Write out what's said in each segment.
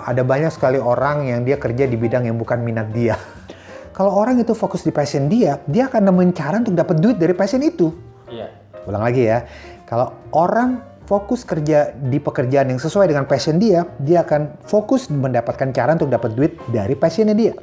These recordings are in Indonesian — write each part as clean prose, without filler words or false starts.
Ada banyak sekali orang yang dia kerja di bidang yang bukan minat dia. Kalau orang itu fokus di passion dia akan nemuin cara untuk dapat duit dari passion itu. Iya. Ulang lagi ya, kalau orang fokus kerja di pekerjaan yang sesuai dengan passion dia akan fokus mendapatkan cara untuk dapat duit dari passionnya dia.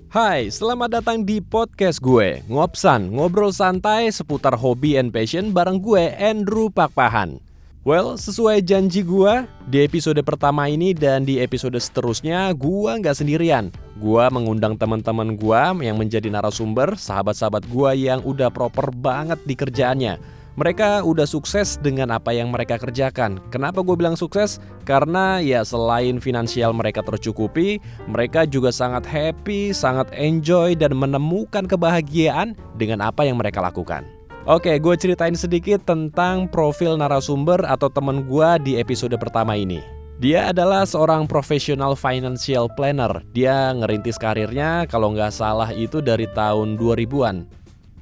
Hai, selamat datang di podcast gue, Ngopsan, ngobrol santai seputar hobi and passion bareng gue, Andrew Pakpahan. Well, sesuai janji gue, di episode pertama ini dan di episode seterusnya, gue nggak sendirian. Gue mengundang teman-teman gue yang menjadi narasumber, sahabat-sahabat gue yang udah proper banget di kerjaannya. Mereka udah sukses dengan apa yang mereka kerjakan. Kenapa gue bilang sukses? Karena ya selain finansial mereka tercukupi, mereka juga sangat happy, sangat enjoy dan menemukan kebahagiaan dengan apa yang mereka lakukan. Oke, gue ceritain sedikit tentang profil narasumber atau teman gue di episode pertama ini. Dia adalah seorang professional financial planner. Dia ngerintis karirnya kalau nggak salah itu dari tahun 2000-an.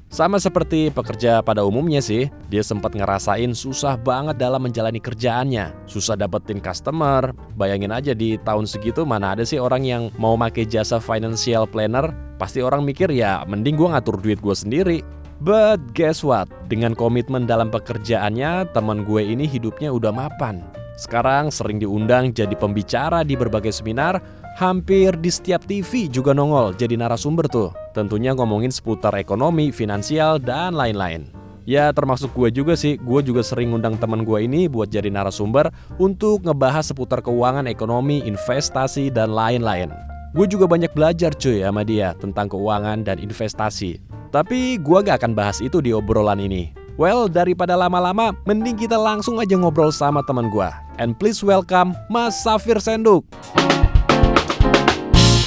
Sama seperti pekerja pada umumnya sih, dia sempat ngerasain susah banget dalam menjalani kerjaannya. Susah dapetin customer. Bayangin aja di tahun segitu mana ada sih orang yang mau pakai jasa financial planner. Pasti orang mikir ya mending gue ngatur duit gue sendiri. But guess what? Dengan komitmen dalam pekerjaannya, teman gue ini hidupnya udah mapan. Sekarang sering diundang jadi pembicara di berbagai seminar, hampir di setiap TV juga nongol jadi narasumber tuh. Tentunya ngomongin seputar ekonomi, finansial, dan lain-lain. Ya termasuk gue juga sih, gue juga sering ngundang teman gue ini buat jadi narasumber untuk ngebahas seputar keuangan, ekonomi, investasi, dan lain-lain. Gue juga banyak belajar cuy sama dia tentang keuangan dan investasi. Tapi gue gak akan bahas itu di obrolan ini. Well, daripada lama-lama, mending kita langsung aja ngobrol sama teman gue. And please welcome Mas Safir Senduk.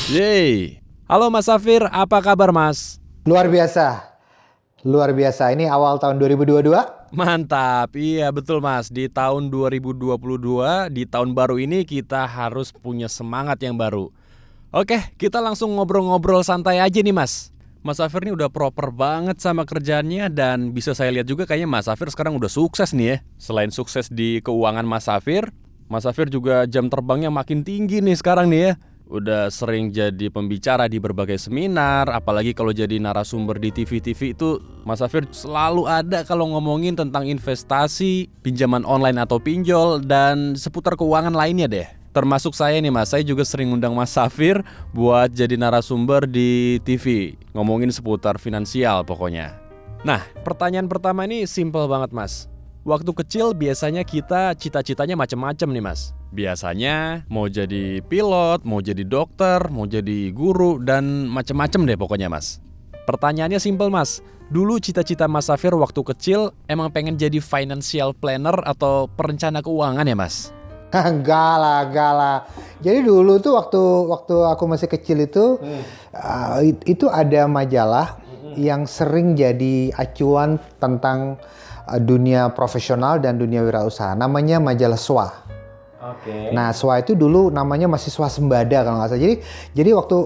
Yeay. Halo Mas Safir, apa kabar Mas? Luar biasa. Luar biasa. Ini awal tahun 2022. Mantap, iya betul Mas. Di tahun 2022, di tahun baru ini kita harus punya semangat yang baru. Oke, kita langsung ngobrol-ngobrol santai aja nih Mas. Mas Safir ini udah proper banget sama kerjaannya dan bisa saya lihat juga kayaknya Mas Safir sekarang udah sukses nih ya. Selain sukses di keuangan Mas Safir juga jam terbangnya makin tinggi nih sekarang nih ya. Udah sering jadi pembicara di berbagai seminar, apalagi kalau jadi narasumber di TV-TV itu Mas Safir selalu ada kalau ngomongin tentang investasi, pinjaman online atau pinjol, dan seputar keuangan lainnya deh. Termasuk saya nih Mas, saya juga sering undang Mas Safir buat jadi narasumber di TV, ngomongin seputar finansial pokoknya. Nah, pertanyaan pertama ini simple banget Mas. Waktu kecil biasanya kita cita-citanya macam-macam nih Mas. Biasanya mau jadi pilot, mau jadi dokter, mau jadi guru, dan macam-macam deh pokoknya Mas. Pertanyaannya simple Mas. Dulu cita-cita Mas Safir waktu kecil emang pengen jadi financial planner atau perencana keuangan ya Mas? Enggak lah. Jadi dulu tuh waktu aku masih kecil itu ada majalah yang sering jadi acuan tentang dunia profesional dan dunia wirausaha. Namanya majalah SWA. Oke. Nah, SWA itu dulu namanya masih Swasembada kalau nggak salah. Jadi waktu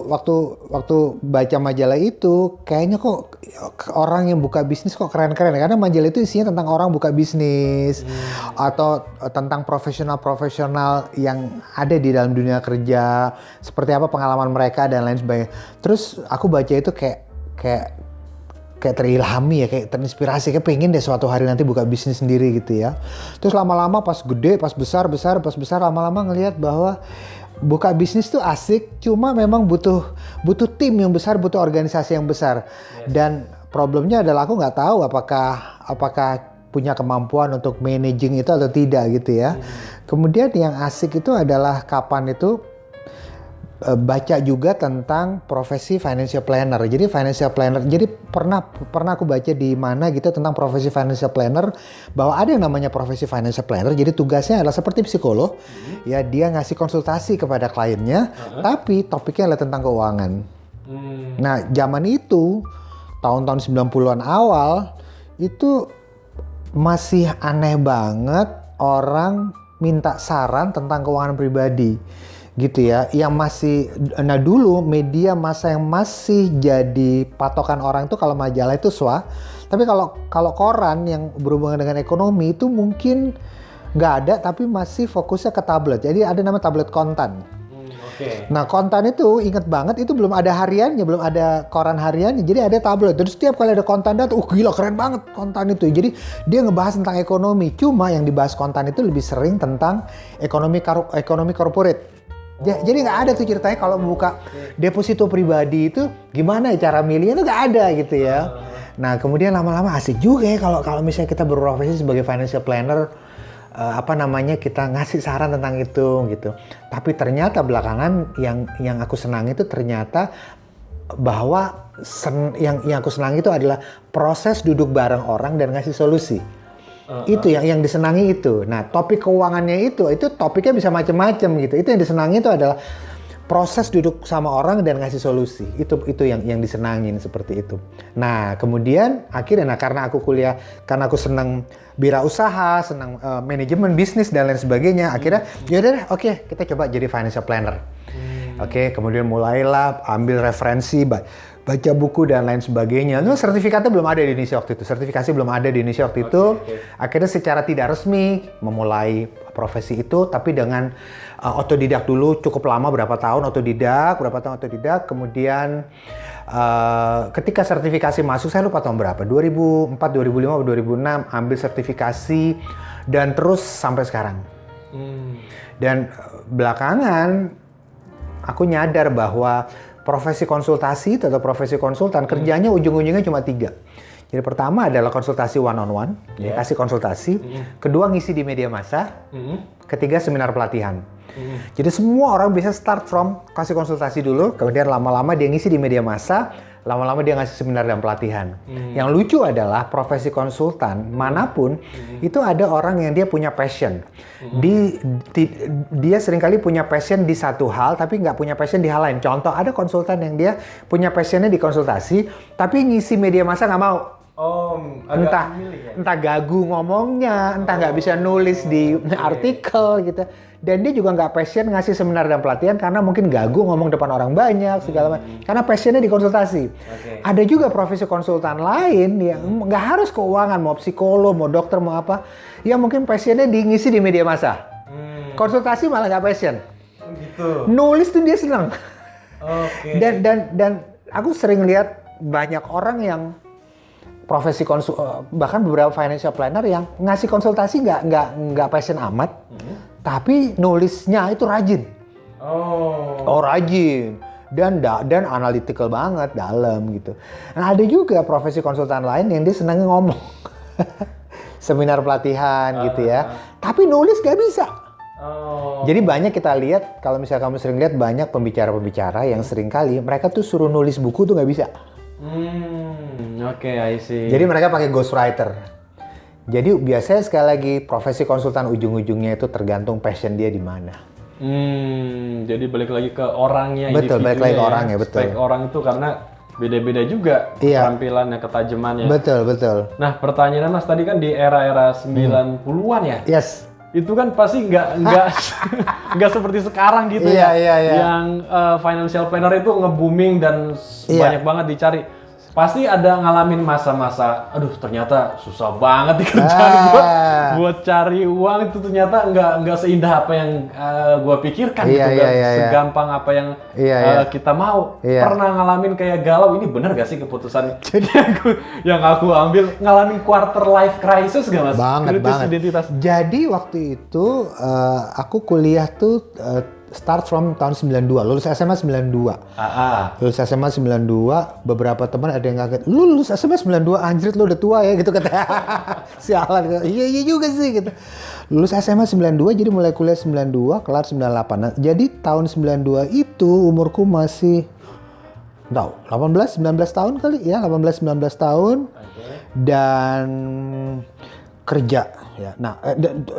baca majalah itu kayaknya kok orang yang buka bisnis kok keren-keren. Karena majalah itu isinya tentang orang buka bisnis atau tentang profesional-profesional yang ada di dalam dunia kerja, seperti apa pengalaman mereka dan lain sebagainya. Terus aku baca itu kayak terilhami ya, kayak terinspirasi, kayak pengen deh suatu hari nanti buka bisnis sendiri gitu ya. Terus lama-lama pas gede, pas besar, lama-lama ngelihat bahwa buka bisnis tuh asik, cuma memang butuh tim yang besar, butuh organisasi yang besar. Dan problemnya adalah aku nggak tahu apakah punya kemampuan untuk managing itu atau tidak gitu ya. Kemudian yang asik itu adalah kapan itu baca juga tentang profesi financial planner. Jadi pernah aku baca di mana gitu tentang profesi financial planner, bahwa ada yang namanya profesi financial planner. Jadi tugasnya adalah seperti psikolog, ya dia ngasih konsultasi kepada kliennya, tapi topiknya adalah tentang keuangan. Nah, zaman itu tahun-tahun 90-an awal itu masih aneh banget orang minta saran tentang keuangan pribadi. gitu ya, yang masih, nah dulu media massa yang masih jadi patokan orang itu kalau majalah itu SWA, tapi kalau koran yang berhubungan dengan ekonomi itu mungkin nggak ada, tapi masih fokusnya ke tablet. Jadi ada nama tablet kontan. Nah kontan itu inget banget itu belum ada hariannya, belum ada koran hariannya, jadi ada tablet. Terus setiap kali ada kontan datang, gila keren banget kontan itu. Jadi dia ngebahas tentang ekonomi. Cuma yang dibahas kontan itu lebih sering tentang ekonomi corporate. Jadi nggak ada tuh ceritanya kalau membuka deposito pribadi itu gimana cara milihnya, itu nggak ada gitu ya. Nah kemudian lama-lama asik juga ya kalau misalnya kita berprofesi sebagai financial planner, kita ngasih saran tentang itu gitu. Tapi ternyata belakangan yang aku senang itu ternyata bahwa yang aku senang itu adalah proses duduk bareng orang dan ngasih solusi. Itu yang disenangi itu. Nah, topik keuangannya itu topiknya bisa macam-macam gitu. Itu yang disenangi itu adalah proses duduk sama orang dan ngasih solusi. Itu yang disenangin seperti itu. Nah, kemudian akhirnya karena aku senang wirausaha, senang manajemen bisnis dan lain sebagainya, akhirnya yaudah deh, oke, kita coba jadi financial planner. Oke, kemudian mulailah ambil referensi, baca buku dan lain sebagainya. Nah, sertifikatnya belum ada di Indonesia waktu itu. Sertifikasi belum ada di Indonesia waktu itu. Akhirnya secara tidak resmi memulai profesi itu, tapi dengan otodidak dulu cukup lama, berapa tahun otodidak. Kemudian ketika sertifikasi masuk, saya lupa tahun berapa, 2004, 2005, 2006, ambil sertifikasi dan terus sampai sekarang. Dan belakangan aku nyadar bahwa profesi konsultasi atau profesi konsultan kerjanya ujung-ujungnya cuma 3. Jadi pertama adalah konsultasi one on one, ya, kasih konsultasi. Kedua ngisi di media massa. Ketiga seminar pelatihan. Jadi semua orang bisa start from kasih konsultasi dulu, kemudian lama-lama dia ngisi di media massa, lama-lama dia ngasih seminar dan pelatihan. Yang lucu adalah profesi konsultan manapun itu ada orang yang dia punya passion. Dia seringkali punya passion di satu hal tapi nggak punya passion di hal lain. Contoh, ada konsultan yang dia punya passionnya di konsultasi tapi ngisi media massa nggak mau. Entah gagu ngomongnya, entah nggak bisa nulis di artikel gitu. Dan dia juga nggak passion ngasih seminar dan pelatihan karena mungkin gagu ngomong depan orang banyak segala macam. Karena passionnya di konsultasi. Ada juga profesi konsultan lain yang nggak harus keuangan, mau psikolog, mau dokter, mau apa, yang mungkin passionnya ngisi di media massa. Konsultasi malah nggak passion. Gitu. Nulis tuh dia senang. Dan aku sering lihat banyak orang yang profesi bahkan beberapa financial planner yang ngasih konsultasi nggak passion amat, tapi nulisnya itu rajin. Rajin dan analytical banget, dalam gitu. Nah ada juga profesi konsultan lain yang dia senangnya ngomong, seminar pelatihan gitu ya, tapi nulis nggak bisa. Jadi banyak kita lihat, kalau misalnya kamu sering lihat banyak pembicara-pembicara yang sering kali mereka tuh suruh nulis buku tuh nggak bisa. I see. Jadi mereka pakai ghostwriter. Jadi biasanya sekali lagi profesi konsultan ujung-ujungnya itu tergantung passion dia di mana. Jadi balik lagi ke orangnya. Betul, balik lagi ke orangnya, betul. Spek orang itu karena beda-beda juga keterampilannya, ketajamannya. Betul. Nah pertanyaannya Mas tadi kan di era-era 90-an ya? Yes. Itu kan pasti nggak seperti sekarang gitu ya. Yang financial planner itu nge-booming dan banyak banget dicari. Pasti ada ngalamin masa-masa, aduh ternyata susah banget dikerjain buat cari uang itu ternyata nggak seindah apa yang gue pikirkan gitu kan, segampang apa yang kita mau. Pernah ngalamin kayak galau, ini bener gak sih keputusan yang aku ambil, ngalamin quarter life crisis gak Mas? Banget. Identitas. Jadi waktu itu aku kuliah tuh start from tahun 92, lulus SMA 92. Lulus SMA 92, beberapa teman ada yang kaget, lu lulus SMA 92, anjrit lu udah tua ya gitu kata. Sialan, iya juga sih gitu. Lulus SMA 92, jadi mulai kuliah 92, kelar 98. Nah, jadi tahun 92 itu umurku masih 18-19 tahun kali ya, 18-19 tahun. Dan kerja ya. Nah,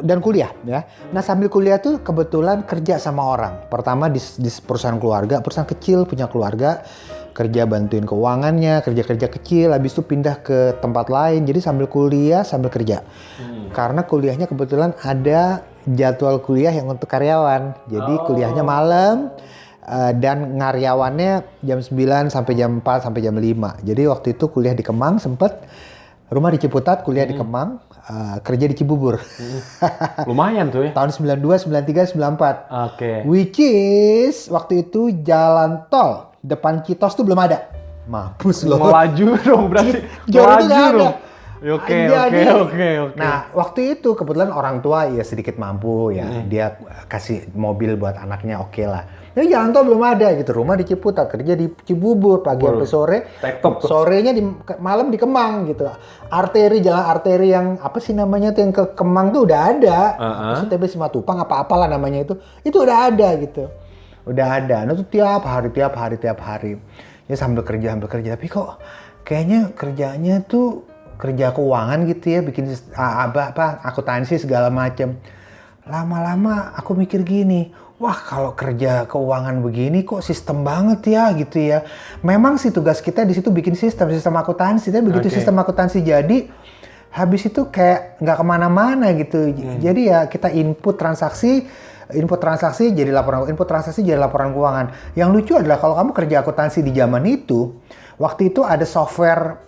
dan kuliah ya. Nah, sambil kuliah tuh kebetulan kerja sama orang. Pertama di perusahaan keluarga, perusahaan kecil punya keluarga, kerja bantuin keuangannya, kerja kecil, habis itu pindah ke tempat lain. Jadi sambil kuliah, sambil kerja. Karena kuliahnya kebetulan ada jadwal kuliah yang untuk karyawan. Jadi kuliahnya malam dan ngaryawannya jam 9 sampai jam 4 sampai jam 5. Jadi waktu itu kuliah di Kemang sempet, rumah di Ciputat, kuliah di Kemang, kerja di Cibubur. Lumayan tuh ya. Tahun 92, 93, 94. Oke. Which is waktu itu jalan tol depan Citos tuh belum ada. Mampus loh. Melaju dong berarti. Jalan itu nggak ada. Oke. Nah, waktu itu kebetulan orang tua ya sedikit mampu ya. Dia kasih mobil buat anaknya, oke lah. Jadi jalan tol belum ada gitu. Rumah di Ciputat, kerja di Cibubur pagi sampai sore. Tektok tuh. Sorenya malam di Kemang gitu. Jalan arteri yang apa sih namanya tuh yang ke Kemang tuh udah ada. Terus TB Simatupang apa-apalah namanya itu. Itu udah ada gitu. Udah ada. Nah, itu tiap hari. Ya sambil kerja. Tapi kok kayaknya kerjanya tuh kerja keuangan gitu ya, bikin akuntansi segala macam. Lama-lama aku mikir gini, wah kalau kerja keuangan begini kok sistem banget ya gitu ya. Memang sih tugas kita di situ bikin sistem akuntansi, tapi begitu sistem akuntansi jadi, habis itu kayak nggak kemana-mana gitu. Jadi ya kita input transaksi jadi laporan keuangan. Yang lucu adalah kalau kamu kerja akuntansi di zaman itu, waktu itu ada software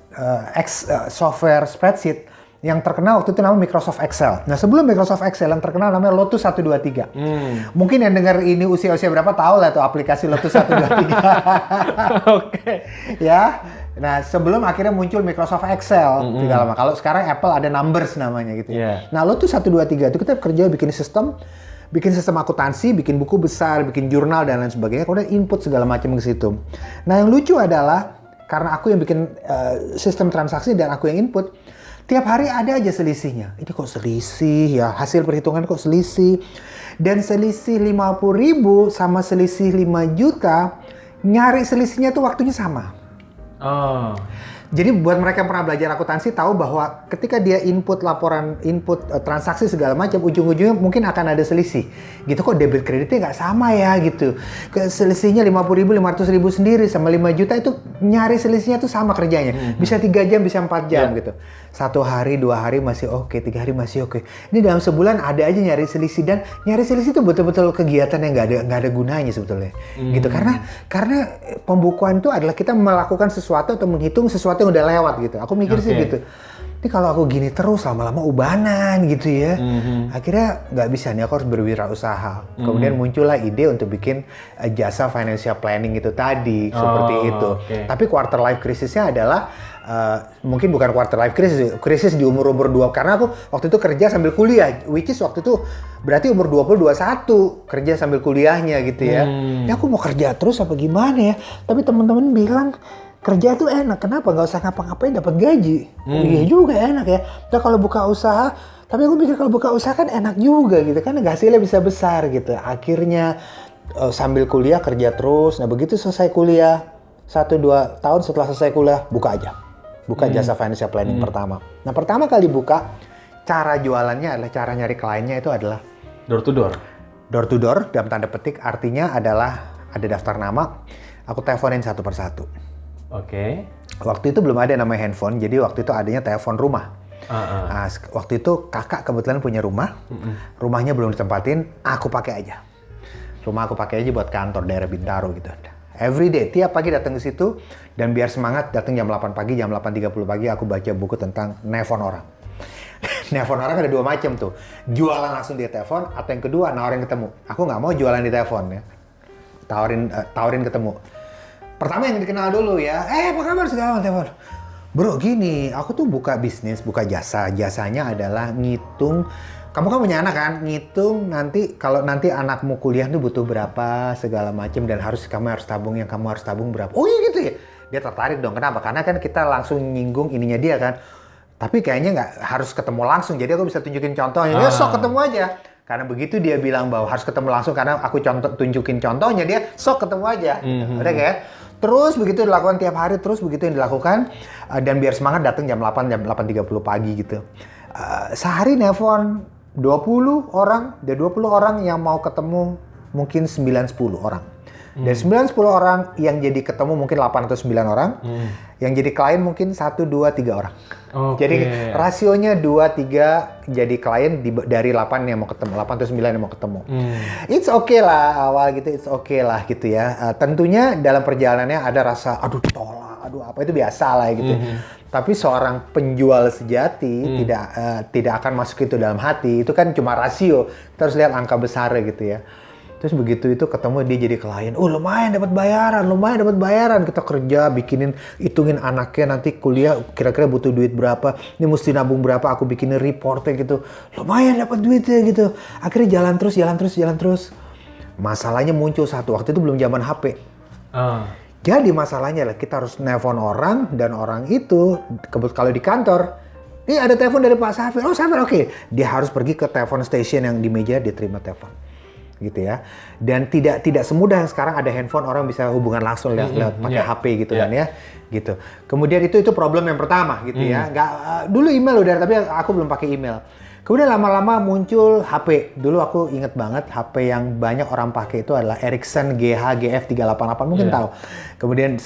spreadsheet yang terkenal waktu itu namanya Microsoft Excel. Nah sebelum Microsoft Excel yang terkenal namanya Lotus 123. Mungkin yang dengar ini usia-usia berapa tahu lah tuh aplikasi Lotus 123. Oke. Ya. Nah sebelum akhirnya muncul Microsoft Excel. Tidak lama. Kalau sekarang Apple ada Numbers namanya gitu. Nah Lotus 123 itu kita kerja bikin sistem akuntansi, bikin buku besar, bikin jurnal dan lain sebagainya. Kemudian input segala macam ke situ. Nah yang lucu adalah karena aku yang bikin sistem transaksi dan aku yang input, tiap hari ada aja selisihnya. Ini kok selisih ya, hasil perhitungan kok selisih. Dan selisih 50.000 sama selisih 5 juta, nyari selisihnya tuh waktunya sama. Jadi buat mereka yang pernah belajar akuntansi tahu bahwa ketika dia input transaksi segala macam, ujung-ujungnya mungkin akan ada selisih. Gitu kok debit kreditnya nggak sama ya gitu. Selisihnya 50.000, 500.000 sendiri sama 5 juta itu nyari selisihnya tuh sama kerjanya. Bisa 3 jam, bisa 4 jam gitu. 1 hari, 2 hari masih oke, 3 hari masih oke. Ini dalam sebulan ada aja nyari selisih, dan nyari selisih itu betul-betul kegiatan yang nggak ada gunanya sebetulnya. Gitu karena pembukuan itu adalah kita melakukan sesuatu atau menghitung sesuatu yang udah lewat gitu. Aku mikir sih gitu. Ini kalau aku gini terus lama-lama ubanan gitu ya. Akhirnya nggak bisa nih, aku harus berwirausaha. Kemudian muncullah ide untuk bikin jasa financial planning itu tadi, seperti itu. Tapi quarter life crisisnya adalah mungkin bukan quarter life krisis di umur 2, karena aku waktu itu kerja sambil kuliah, which is waktu itu berarti umur 20-21 kerja sambil kuliahnya gitu ya. Ya aku mau kerja terus apa gimana ya? Tapi teman-teman bilang kerja tuh enak, kenapa nggak usah ngapa-ngapain dapat gaji? Iya juga enak ya. Nah kalau buka usaha, tapi aku pikir kalau buka usaha kan enak juga gitu kan, hasilnya bisa besar gitu. Akhirnya sambil kuliah kerja terus. Nah begitu selesai kuliah 1-2 tahun setelah selesai kuliah buka jasa financial planning pertama. Nah pertama kali buka, cara jualannya adalah cara nyari kliennya itu adalah door to door. Door to door dalam tanda petik artinya adalah ada daftar nama, aku teleponin satu persatu. Oke. Waktu itu belum ada namanya handphone, jadi waktu itu adanya telepon rumah. Nah, waktu itu kakak kebetulan punya rumah, rumahnya belum ditempatin, aku pakai aja. Rumah aku pakai aja buat kantor daerah Bintaro gitu. Every day, tiap pagi datang ke situ, dan biar semangat datang jam 8 pagi, jam 8.30 pagi aku baca buku tentang nelpon orang. Nelpon orang ada 2 macam tuh, jualan langsung di telepon, atau yang kedua nawarin ketemu. Aku nggak mau jualan di telepon ya, tawarin ketemu. Pertama yang dikenal dulu ya, apa kabar segala telepon. Bro gini, aku tuh buka bisnis, buka jasa. Jasanya adalah ngitung, kamu kan punya anak kan, ngitung nanti kalau nanti anakmu kuliah tuh butuh berapa segala macam, dan kamu harus tabung berapa. Oh iya gitu ya. Dia tertarik dong, kenapa? Karena kan kita langsung nyinggung ininya dia kan. Tapi kayaknya nggak harus ketemu langsung, jadi aku bisa tunjukin contohnya. Ya sok ketemu aja. Karena begitu dia bilang bahwa harus ketemu langsung, karena aku tunjukin contohnya, dia sok ketemu aja. Udah kayak. Terus begitu dilakukan tiap hari, terus begitu yang dilakukan, dan biar semangat datang jam 8.30 pagi gitu. Sehari nelpon 20 orang, dari 20 orang yang mau ketemu mungkin 9-10 orang. Dari 9-10 orang yang jadi ketemu mungkin 8 atau 9 orang, Yang jadi klien mungkin 1, 2, 3 orang. Oke. Jadi rasionya 2, 3 jadi klien dari 8 yang mau ketemu, 8 atau 9 yang mau ketemu. It's okay lah awal gitu, it's okay lah gitu ya. Tentunya dalam perjalanannya ada rasa aduh tolak, aduh apa itu biasa lah gitu. Tapi seorang penjual sejati tidak akan masuk itu dalam hati. Itu kan cuma rasio. Kita harus lihat angka besar gitu ya. Terus begitu itu ketemu dia jadi klien, lumayan dapat bayaran, kita kerja hitungin anaknya nanti kuliah kira-kira butuh duit berapa, ini mesti nabung berapa, aku bikinin reportnya gitu, lumayan dapat duitnya gitu. Akhirnya jalan terus. Masalahnya muncul satu, waktu itu belum zaman HP. Jadi masalahnya lah kita harus nelpon orang dan orang itu kalau di kantor, ini ada telepon dari Pak Safir, Safir oke. Dia harus pergi ke telepon station yang di meja, dia terima telepon. Gitu ya, dan tidak semudah sekarang ada handphone orang bisa hubungan langsung lewat pakai HP gitu kan ya, gitu. Kemudian itu problem yang pertama gitu ya, dulu email udah tapi aku belum pakai email. Kemudian lama-lama muncul HP. Dulu aku inget banget HP yang banyak orang pakai itu adalah Ericsson GH-GF388 mungkin tahu. Kemudian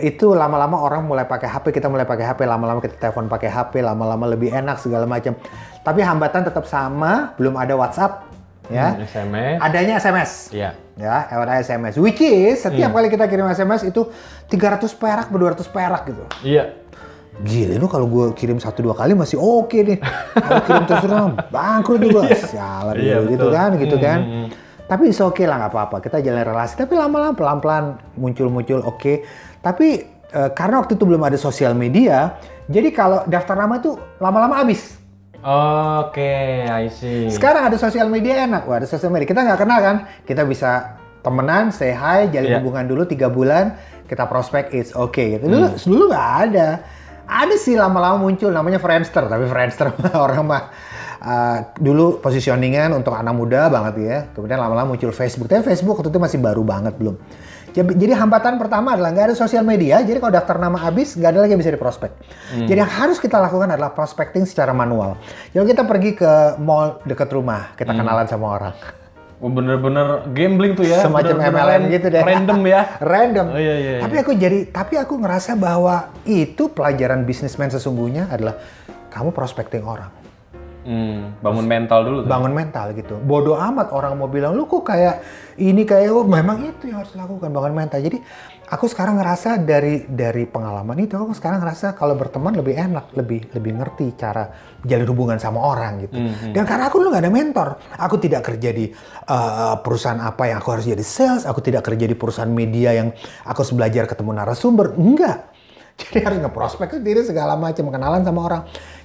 itu lama-lama orang mulai pakai HP, kita mulai pakai HP, lama-lama kita telepon pakai HP, lama-lama lebih enak segala macam. Tapi hambatan tetap sama, belum ada WhatsApp. Ya, SMS. Adanya SMS. Iya. Ya, ada SMS. Which is setiap kali kita kirim SMS itu 300 perak, 200 perak gitu. Iya. Gila, lu kalau gue kirim 1-2 kali masih oke nih. Kalau kirim terus bangkrut juga. Sialan gitu kan. Tapi it's okay lah, nggak apa-apa. Kita jalan relasi. Tapi lama-lama pelan-pelan muncul oke. Tapi karena waktu itu belum ada sosial media, jadi kalau daftar nama tuh lama-lama habis. Oke, I see. Sekarang ada sosial media enak. Wah, ada sosial media. Kita nggak kenal kan? Kita bisa temenan, say hi, jalin hubungan dulu 3 bulan, kita prospek, it's okay gitu. Dulu nggak ada. Ada sih lama-lama muncul namanya Friendster, tapi Friendster orang mah dulu positioningan untuk anak muda banget ya. Kemudian lama-lama muncul Facebook. Tapi Facebook waktu itu masih baru banget belum. Jadi hambatan pertama adalah nggak ada sosial media, jadi kalau daftar nama habis, nggak ada lagi yang bisa diprospek. Jadi yang harus kita lakukan adalah prospecting secara manual. Jadi kita pergi ke mall dekat rumah, kita kenalan sama orang. Bener-bener gambling tuh ya. Semacam MLM gitu deh. Random ya. Random. Oh, iya. Tapi aku ngerasa bahwa itu pelajaran bisnismen sesungguhnya adalah kamu prospecting orang. Bangun mental dulu tuh. Bangun mental gitu. Bodoh amat orang mau bilang lu kok kayak memang itu yang harus dilakukan, bangun mental. Jadi aku sekarang ngerasa dari pengalaman itu aku sekarang ngerasa kalau berteman lebih enak, lebih ngerti cara jalin hubungan sama orang gitu. Dan karena aku dulu nggak ada mentor, aku tidak kerja di perusahaan apa yang aku harus jadi sales, aku tidak kerja di perusahaan media yang aku harus belajar ketemu narasumber, enggak. Jadi harus ngeprospek sendiri segala macam, kenalan sama orang.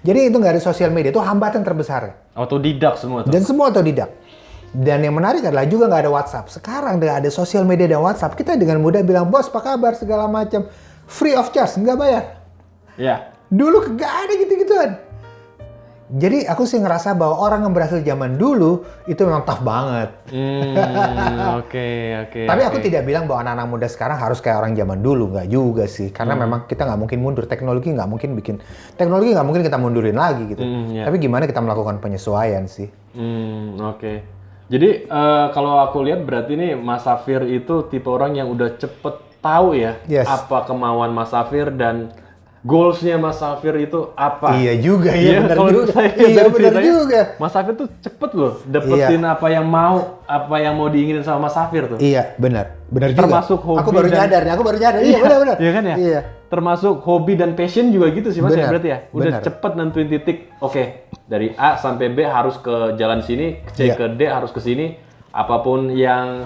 Jadi itu nggak ada sosial media, itu hambatan terbesar. Otodidak semua tuh. Dan semua otodidak. Dan yang menarik adalah juga nggak ada WhatsApp. Sekarang dengan ada sosial media dan WhatsApp, kita dengan mudah bilang, bos apa kabar segala macam, free of charge, nggak bayar. Iya. Dulu nggak ada gitu-gituan. Jadi aku sih ngerasa bahwa orang yang berhasil zaman dulu itu memang tough banget. Oke. Tapi aku tidak bilang bahwa anak-anak muda sekarang harus kayak orang zaman dulu, nggak juga sih. Karena memang kita nggak mungkin mundur, teknologi nggak mungkin kita mundurin lagi gitu. Tapi gimana kita melakukan penyesuaian sih? Oke. Jadi kalau aku lihat berarti nih Mas Safir itu tipe orang yang udah cepet tahu ya apa kemauan Mas Safir dan goals-nya Mas Safir itu apa? Iya juga, benar juga. Benar juga. Mas Safir tuh cepet loh dapetin apa yang mau diinginin sama Mas Safir tuh. Iya, benar juga. Termasuk hobi. Aku baru nyadar. Iya, benar. Iya kan ya? Iya. Termasuk hobi dan passion juga gitu sih Mas ya berarti ya. Udah cepet nentuin titik. Oke, dari A sampai B harus ke jalan sini, C ke D harus ke sini. Apapun yang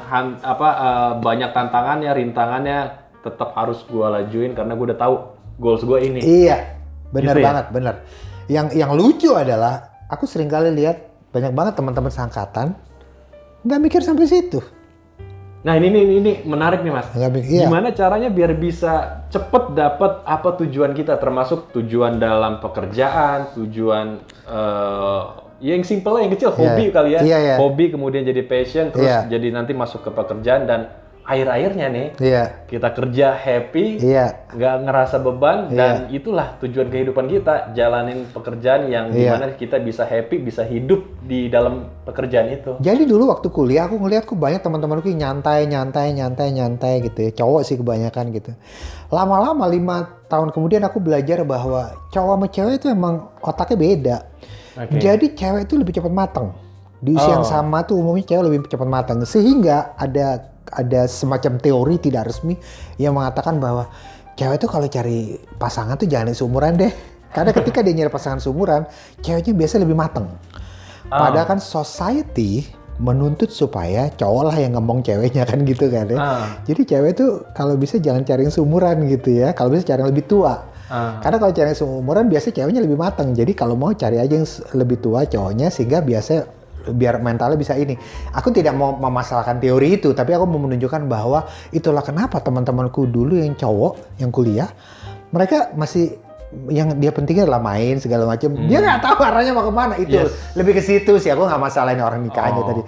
banyak tantangannya, rintangannya tetap harus gua lajuin karena gua udah tahu goals gue ini. Iya, benar gitu banget, benar. Yang lucu adalah aku sering kali lihat banyak banget teman-teman seangkatan nggak mikir sampai situ. Nah ini menarik nih Mas. Gimana caranya biar bisa cepet dapat apa tujuan kita, termasuk tujuan dalam pekerjaan, tujuan yang simple yang kecil, hobi kali ya. Hobi kemudian jadi passion, terus jadi nanti masuk ke pekerjaan dan akhir-akhirnya nih Iya. kita kerja happy, Iya. nggak ngerasa beban, dan itulah tujuan kehidupan kita, jalanin pekerjaan yang dimana kita bisa happy, bisa hidup di dalam pekerjaan itu. Jadi dulu waktu kuliah aku ngeliat banyak teman-temanku yang nyantai gitu ya. Cowok sih kebanyakan gitu. Lama-lama 5 tahun kemudian aku belajar bahwa cowok sama cewek itu emang otaknya beda. Oke. Jadi cewek itu lebih cepat matang. Di usia yang sama tuh umumnya cewek lebih cepat matang. Sehingga ada semacam teori tidak resmi yang mengatakan bahwa cewek tuh kalau cari pasangan tuh jangan seumuran deh. Karena ketika dia nyari pasangan seumuran, ceweknya biasa lebih matang. Padahal kan society menuntut supaya cowok lah yang ngomong ceweknya kan gitu kan ya. Jadi cewek tuh kalau bisa jangan cari yang seumuran gitu ya. Kalau bisa cari yang lebih tua. Karena kalau cari yang seumuran biasanya ceweknya lebih matang. Jadi kalau mau cari aja yang lebih tua cowoknya sehingga biasa biar mentalnya bisa ini. Aku tidak mau memasalahkan teori itu, tapi aku mau menunjukkan bahwa itulah kenapa teman-temanku dulu yang cowok yang kuliah, mereka masih yang dia pentingnya adalah main segala macam. Dia nggak tahu arahnya mau kemana. Itu lebih ke situ sih. Aku nggak masalahin orang nikahnya tadi.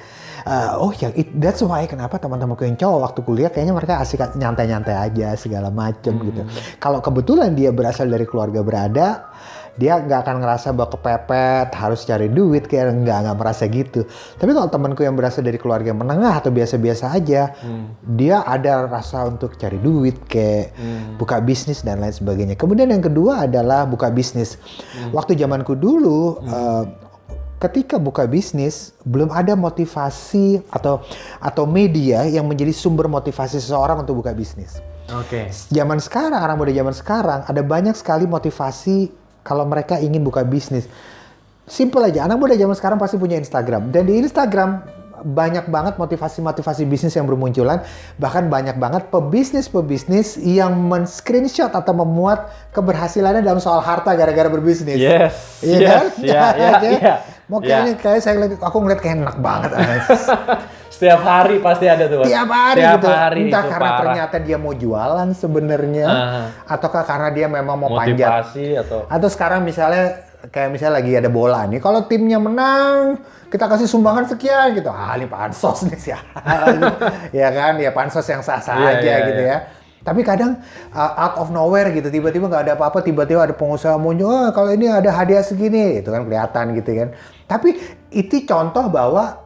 That's why kenapa teman-temanku yang cowok waktu kuliah kayaknya mereka asik nyantai-nyantai aja segala macam gitu. Kalau kebetulan dia berasal dari keluarga berada, dia nggak akan ngerasa bahwa kepepet harus cari duit, kayak nggak merasa gitu. Tapi kalau temanku yang berasal dari keluarga menengah atau biasa-biasa aja, dia ada rasa untuk cari duit, kayak buka bisnis dan lain sebagainya. Kemudian yang kedua adalah buka bisnis. Waktu zamanku dulu, ketika buka bisnis belum ada motivasi atau media yang menjadi sumber motivasi seseorang untuk buka bisnis. Oke. Zaman sekarang, anak muda zaman sekarang ada banyak sekali motivasi kalau mereka ingin buka bisnis. Simple aja, anak muda zaman sekarang pasti punya Instagram. Dan di Instagram banyak banget motivasi-motivasi bisnis yang bermunculan. Bahkan banyak banget pebisnis-pebisnis yang men-screenshot atau memuat keberhasilannya dalam soal harta gara-gara berbisnis. Yes. Iya kan? Iya. Makanya kayak aku ngeliat kayak enak banget. Setiap hari pasti ada tuh. Tiap hari gitu. Entah karena parah. ternyata dia mau jualan sebenarnya, ataukah karena dia memang mau panjat. Motivasi Atau sekarang misalnya lagi ada bola nih, kalau timnya menang kita kasih sumbangan sekian gitu. Ini pansos nih sih. Ya kan, ya pansos yang sah-sah aja gitu ya. Tapi kadang out of nowhere gitu, tiba-tiba nggak ada apa-apa, tiba-tiba ada pengusaha muncul, kalau ini ada hadiah segini, itu kan kelihatan gitu kan. Tapi itu contoh bahwa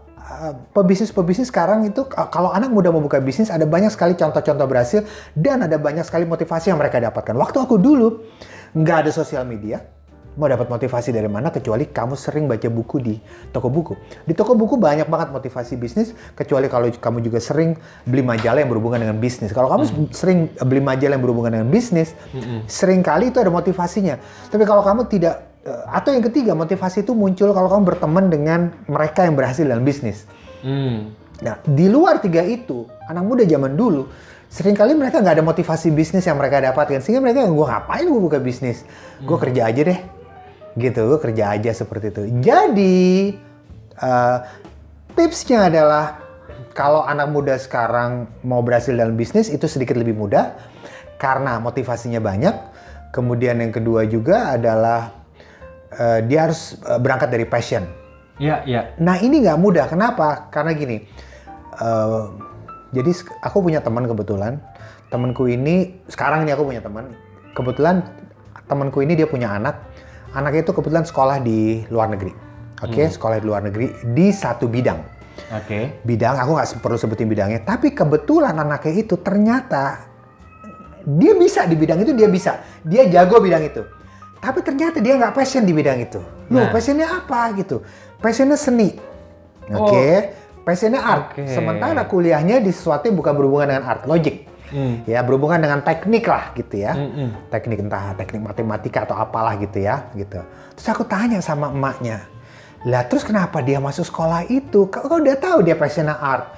pebisnis sekarang itu kalau anak muda mau buka bisnis ada banyak sekali contoh-contoh berhasil dan ada banyak sekali motivasi yang mereka dapatkan. Waktu aku dulu nggak ada sosial media, mau dapat motivasi dari mana kecuali kamu sering baca buku di toko buku. Di toko buku banyak banget motivasi bisnis, kecuali kalau kamu juga sering beli majalah yang berhubungan dengan bisnis. Kalau kamu sering beli majalah yang berhubungan dengan bisnis, sering kali itu ada motivasinya. Tapi kalau kamu tidak, atau yang ketiga, motivasi itu muncul kalau kamu berteman dengan mereka yang berhasil dalam bisnis. Nah, di luar tiga itu, anak muda zaman dulu, seringkali mereka nggak ada motivasi bisnis yang mereka dapatkan. Sehingga mereka, gue ngapain gue buka bisnis? Gue kerja aja deh. Gitu, gue kerja aja seperti itu. Jadi, tipsnya adalah, kalau anak muda sekarang mau berhasil dalam bisnis, itu sedikit lebih mudah. Karena motivasinya banyak. Kemudian yang kedua juga adalah, dia harus berangkat dari passion. Iya. Nah ini nggak mudah. Kenapa? Karena gini. Jadi aku punya teman kebetulan. Temanku ini, sekarang ini aku punya teman. Kebetulan temanku ini dia punya anak. Anaknya itu kebetulan sekolah di luar negeri. Oke, sekolah di luar negeri di satu bidang. Oke. Bidang, aku nggak perlu sebutin bidangnya. Tapi kebetulan anaknya itu ternyata dia bisa di bidang itu, dia bisa. Dia jago bidang itu. Tapi ternyata dia nggak passion di bidang itu. Loh, passionnya apa gitu? Passionnya seni. Oke. Passionnya art. Sementara kuliahnya di sesuatu yang bukan berhubungan dengan art, logic. Ya, berhubungan dengan teknik lah gitu ya. Teknik, entah teknik matematika atau apalah gitu ya. Gitu. Terus aku tanya sama emaknya. Lah terus kenapa dia masuk sekolah itu? Kau udah tahu dia passionnya art.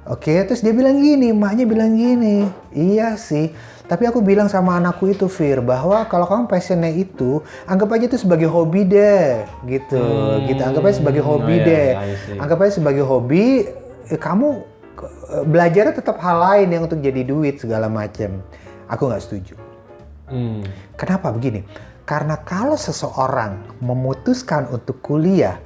Oke, terus dia bilang gini, emaknya bilang gini. Iya sih. Tapi aku bilang sama anakku itu, Fir, bahwa kalau kamu passionnya itu, anggap aja itu sebagai hobi deh, gitu. Anggap aja sebagai hobi deh. Anggap aja sebagai hobi, kamu belajarnya tetap hal lain yang untuk jadi duit segala macam. Aku nggak setuju. Kenapa begini? Karena kalau seseorang memutuskan untuk kuliah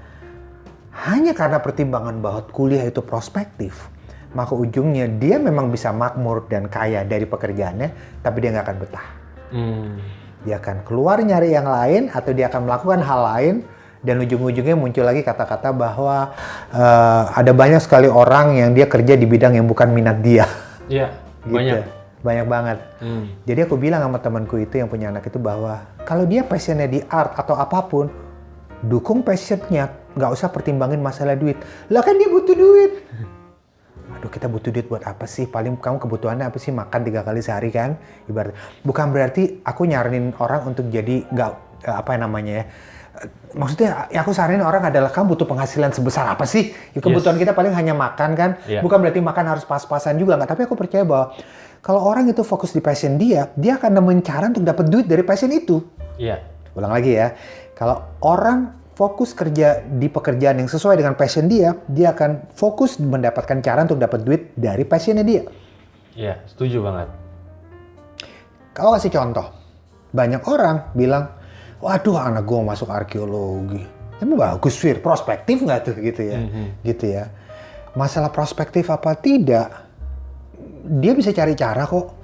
hanya karena pertimbangan bahwa kuliah itu prospektif, maka ujungnya dia memang bisa makmur dan kaya dari pekerjaannya, tapi dia nggak akan betah. Dia akan keluar nyari yang lain, atau dia akan melakukan hal lain, dan ujung-ujungnya muncul lagi kata-kata bahwa ada banyak sekali orang yang dia kerja di bidang yang bukan minat dia. Iya, Gitu. Banyak banget. Jadi aku bilang sama temanku itu yang punya anak itu bahwa kalau dia passionnya di art atau apapun, dukung passionnya, nggak usah pertimbangin masalah duit. Lah kan dia butuh duit. Aduh, kita butuh duit buat apa sih? Paling kamu kebutuhannya apa sih? Makan 3 kali sehari kan? Ibarat. Bukan berarti aku nyaranin orang untuk jadi nggak apa namanya ya. Maksudnya yang aku saranin orang adalah kamu butuh penghasilan sebesar apa sih? Ya, kebutuhan kita paling hanya makan kan? Bukan berarti makan harus pas-pasan juga nggak. Tapi aku percaya bahwa kalau orang itu fokus di passion dia akan nemuin cara untuk dapat duit dari passion itu. Iya. Ulang lagi ya. Kalau orang fokus kerja di pekerjaan yang sesuai dengan passion dia akan fokus mendapatkan cara untuk dapat duit dari passionnya dia. Iya, setuju banget. Kalau kasih contoh, banyak orang bilang, waduh anak gue mau masuk arkeologi. Emang bagus Fir, prospektif nggak tuh gitu ya? Gitu ya. Masalah prospektif apa tidak, dia bisa cari cara kok.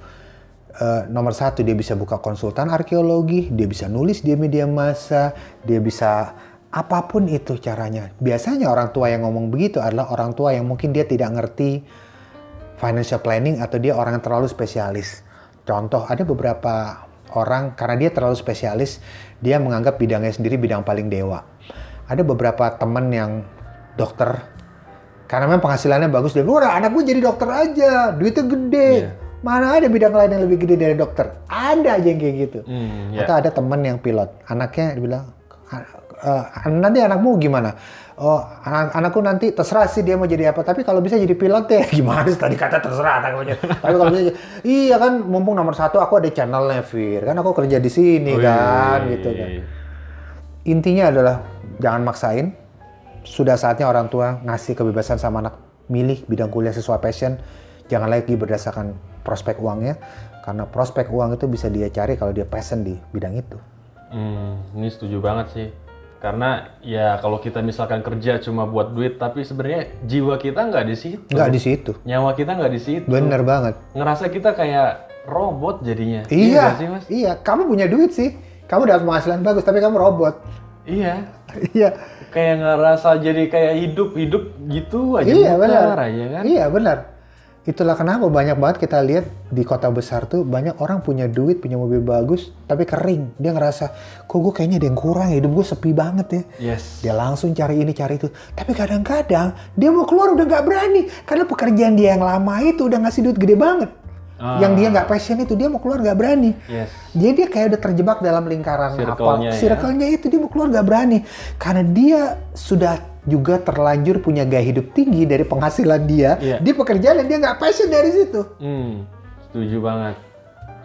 Nomor 1, dia bisa buka konsultan arkeologi, dia bisa nulis di media massa, dia bisa apapun itu caranya. Biasanya orang tua yang ngomong begitu adalah orang tua yang mungkin dia tidak ngerti financial planning atau dia orang yang terlalu spesialis. Contoh, ada beberapa orang karena dia terlalu spesialis, dia menganggap bidangnya sendiri bidang paling dewa. Ada beberapa teman yang dokter, karena memang penghasilannya bagus, dia bilang, anak gue jadi dokter aja, duitnya gede. Mana ada bidang lain yang lebih gede dari dokter? Ada aja yang kayak gitu. Atau ada teman yang pilot, anaknya dibilang, nanti anakmu gimana? Oh, anakku nanti terserah sih dia mau jadi apa, tapi kalau bisa jadi pilot ya. Gimana sih tadi kata terserah anaknya. Tapi kalau bisa, iya kan mumpung nomor 1 aku ada channelnya Fir, kan aku kerja di sini kan, gitu kan. Intinya adalah jangan maksain. Sudah saatnya orang tua ngasih kebebasan sama anak milih bidang kuliah sesuai passion. Jangan lagi berdasarkan prospek uangnya, karena prospek uang itu bisa dia cari kalau dia passion di bidang itu. Ini setuju banget sih. Karena ya kalau kita misalkan kerja cuma buat duit, tapi sebenarnya jiwa kita nggak di situ. Nggak di situ. Nyawa kita nggak di situ. Bener banget. Ngerasa kita kayak robot jadinya. Iya, nggak sih, Mas? iya. Kamu punya duit sih. Kamu dapat penghasilan bagus, tapi kamu robot. Iya. Iya. Kayak ngerasa jadi kayak hidup gitu aja. Iya benar. Aja, kan? Iya benar. Itulah kenapa banyak banget kita lihat di kota besar tuh banyak orang punya duit, punya mobil bagus, tapi kering. Dia ngerasa, kok gue kayaknya ada yang kurang, hidup gue sepi banget ya. Yes. Dia langsung cari ini, cari itu. Tapi kadang-kadang dia mau keluar udah nggak berani. Karena pekerjaan dia yang lama itu udah ngasih duit gede banget. Yang dia nggak passion itu, dia mau keluar nggak berani. Yes. Jadi dia kayak udah terjebak dalam lingkaran circle-nya itu, dia mau keluar nggak berani. Karena dia sudah juga terlanjur punya gaya hidup tinggi dari penghasilan dia di pekerjaan dan dia nggak passion dari situ. Setuju banget.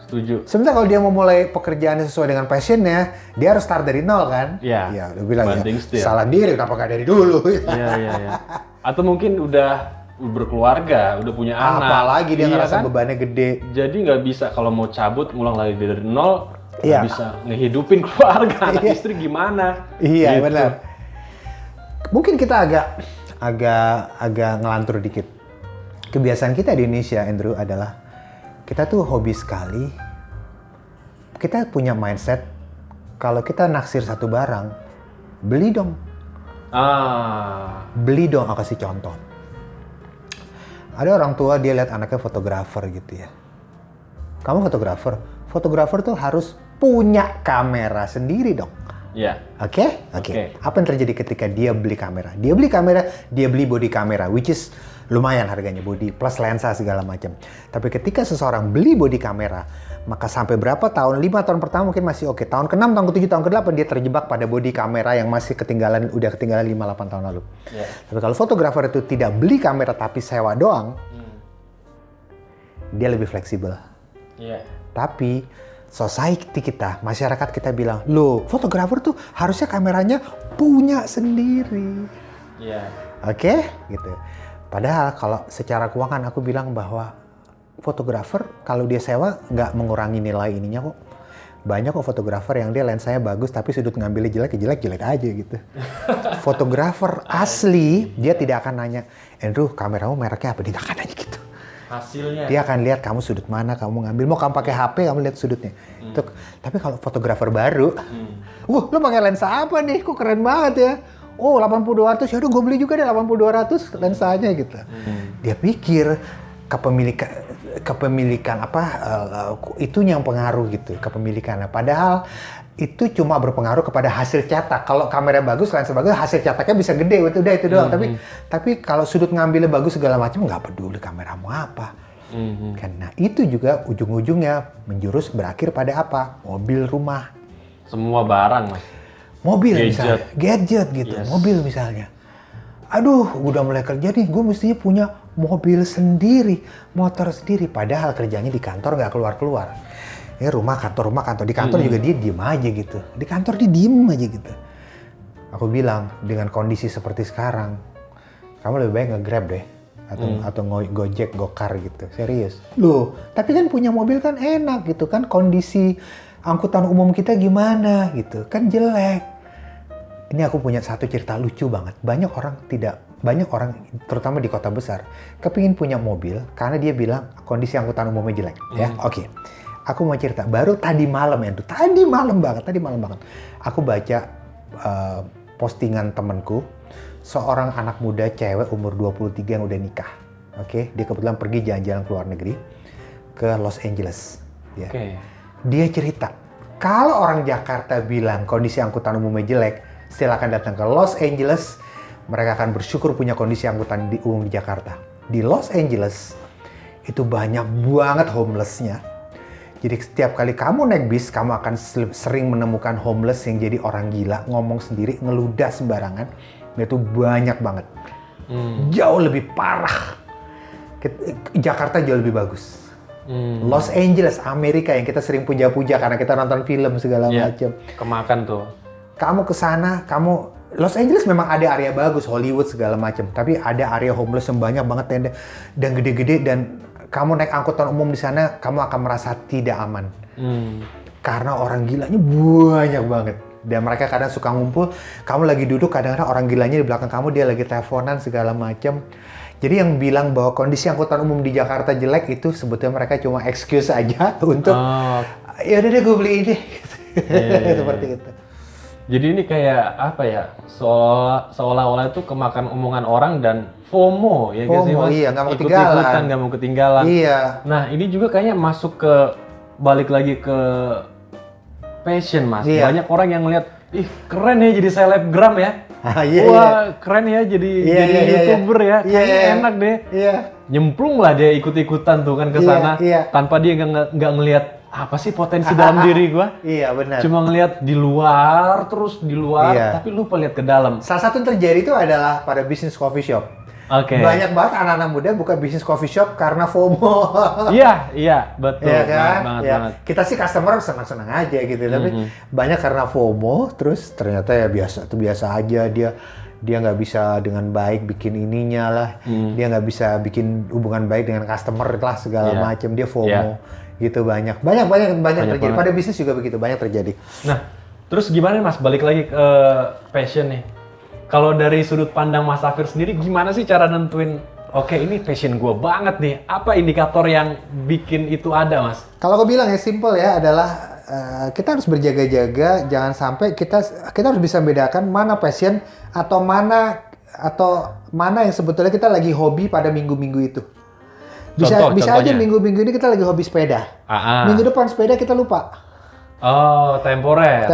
Setuju. Sebentar kalau dia mau mulai pekerjaan sesuai dengan passionnya, dia harus start dari nol kan? Iya. Ya, udah bilang ya. salah diri, kenapa nggak dari dulu? Iya. Atau mungkin udah berkeluarga, udah punya anak. Apalagi dia ngerasa kan? bebannya gede. Jadi nggak bisa kalau mau cabut ngulang lagi dari nol, nggak Iya. bisa ngehidupin keluarga, anak istri gimana? Iya gitu. benar. Mungkin kita agak ngelantur dikit. Kebiasaan kita di Indonesia, Andrew, adalah kita tuh hobi sekali. Kita punya mindset kalau kita naksir satu barang, beli dong. Beli dong, aku kasih contoh. Ada orang tua dia lihat anaknya fotografer gitu ya. Kamu fotografer? Fotografer tuh harus punya kamera sendiri dong. Iya. Oke. Apa yang terjadi ketika dia beli kamera? Dia beli body kamera, which is lumayan harganya, body plus lensa segala macam. Tapi ketika seseorang beli body kamera, maka sampai berapa tahun, 5 tahun pertama mungkin masih oke. Tahun ke-6, tahun ke-7, tahun ke-8 dia terjebak pada body kamera yang masih udah ketinggalan 5-8 tahun lalu. Yeah. Tapi kalau fotografer itu tidak beli kamera tapi sewa doang, dia lebih fleksibel. Iya. Tapi society kita, masyarakat kita bilang, loh fotografer tuh harusnya kameranya punya sendiri. Iya. Oke, gitu. Padahal kalau secara keuangan aku bilang bahwa fotografer kalau dia sewa nggak mengurangi nilai ininya kok. Banyak kok fotografer yang dia lensanya bagus tapi sudut ngambilnya jelek aja gitu. Fotografer asli dia tidak akan nanya, Andrew kameramu mereknya apa? Dia tidak akan nanya gitu. Hasilnya. Dia akan lihat kamu sudut mana kamu ngambil. Mau kamu pakai HP kamu lihat sudutnya. Tapi kalau fotografer baru, lu pakai lensa apa nih? Kok keren banget ya? Oh 80-200, yaudah gue beli juga deh 80-200 lensanya gitu. Dia pikir kepemilikan itunya yang pengaruh gitu, kepemilikannya. Padahal itu cuma berpengaruh kepada hasil cetak. Kalau kamera bagus, lensa bagus, hasil cetaknya bisa gede, udah itu doang. Tapi kalau sudut ngambilnya bagus segala macam, nggak peduli kameramu apa. Karena itu juga ujung-ujungnya menjurus berakhir pada apa? Mobil, rumah. Semua barang, Mas. Mobil misalnya, gadget gitu, mobil misalnya. Aduh, udah mulai kerja nih, gue mestinya punya mobil sendiri, motor sendiri. Padahal kerjanya di kantor nggak keluar-keluar. Rumah kantor. Di kantor juga dia diem aja gitu. Di kantor dia diem aja gitu. Aku bilang, dengan kondisi seperti sekarang, kamu lebih baik nge-Grab deh. Atau Gojek, Gokar gitu. Serius. Loh, tapi kan punya mobil kan enak gitu kan. Kondisi angkutan umum kita gimana gitu. Kan jelek. Ini aku punya satu cerita lucu banget. Banyak orang terutama di kota besar kepingin punya mobil karena dia bilang kondisi angkutan umumnya jelek. Ya, oke. Aku mau cerita. Baru tadi malam banget. Aku baca postingan temanku, seorang anak muda cewek umur 23 yang udah nikah. Oke, dia kebetulan pergi jalan-jalan ke luar negeri ke Los Angeles. Ya. Dia cerita, kalau orang Jakarta bilang kondisi angkutan umumnya jelek, silakan datang ke Los Angeles. Mereka akan bersyukur punya kondisi angkutan umum di Jakarta. Di Los Angeles, itu banyak banget homeless-nya. Jadi setiap kali kamu naik bis, kamu akan sering menemukan homeless yang jadi orang gila, ngomong sendiri, ngeludah sembarangan. Itu banyak banget. Jauh lebih parah. Jakarta jauh lebih bagus. Los Angeles, Amerika yang kita sering puja-puja karena kita nonton film segala macam. Kemakan tuh. Kamu ke sana, Los Angeles memang ada area bagus, Hollywood segala macam, tapi ada area homeless yang banyak banget tenda dan gede-gede, dan kamu naik angkutan umum di sana, kamu akan merasa tidak aman. Karena orang gilanya banyak banget. Dan mereka kadang suka ngumpul, kamu lagi duduk, kadang-kadang orang gilanya di belakang kamu, dia lagi teleponan segala macam. Jadi yang bilang bahwa kondisi angkutan umum di Jakarta jelek itu sebetulnya mereka cuma excuse aja untuk ya udah deh gue beli ini. Seperti itu. Jadi ini kayak apa ya? Seolah-olah itu kemakan omongan orang dan FOMO ya guys, Mas? Iya, nggak mau ketinggalan. Nggak mau ketinggalan. Iya. Nah ini juga kayaknya masuk ke balik lagi ke passion, Mas. Iya. Banyak orang yang ngeliat, ih keren ya jadi selebgram ya. Wah keren ya jadi YouTuber ya. Kayaknya enak deh. Iya. Nyemplung lah dia ikut-ikutan tuh kan ke sana tanpa dia nggak ngelihat apa sih potensi dalam diri gua. Iya benar. Cuma ngelihat di luar, tapi lupa lihat ke dalam. Salah satu yang terjadi itu adalah pada bisnis coffee shop. Banyak banget anak-anak muda buka bisnis coffee shop karena FOMO. Iya, betul. Iya kan? Banget. Kita sih customer senang-senang aja gitu, tapi banyak karena FOMO, terus ternyata ya biasa aja, dia nggak bisa dengan baik bikin ininya lah, dia nggak bisa bikin hubungan baik dengan customer lah segala macam, dia FOMO. Gitu banyak terjadi. Banget. Pada bisnis juga begitu, banyak terjadi. Nah, terus gimana Mas? Balik lagi ke passion nih. Kalau dari sudut pandang Mas Safir sendiri, gimana sih cara nentuin, oke ini passion gue banget nih. Apa indikator yang bikin itu ada, Mas? Kalau aku bilang ya simple ya, adalah kita harus berjaga-jaga, jangan sampai kita harus bisa membedakan mana passion atau mana yang sebetulnya kita lagi hobi pada minggu-minggu itu. Bisa aja minggu-minggu ini kita lagi hobi sepeda. Minggu depan sepeda kita lupa. Oh, temporer.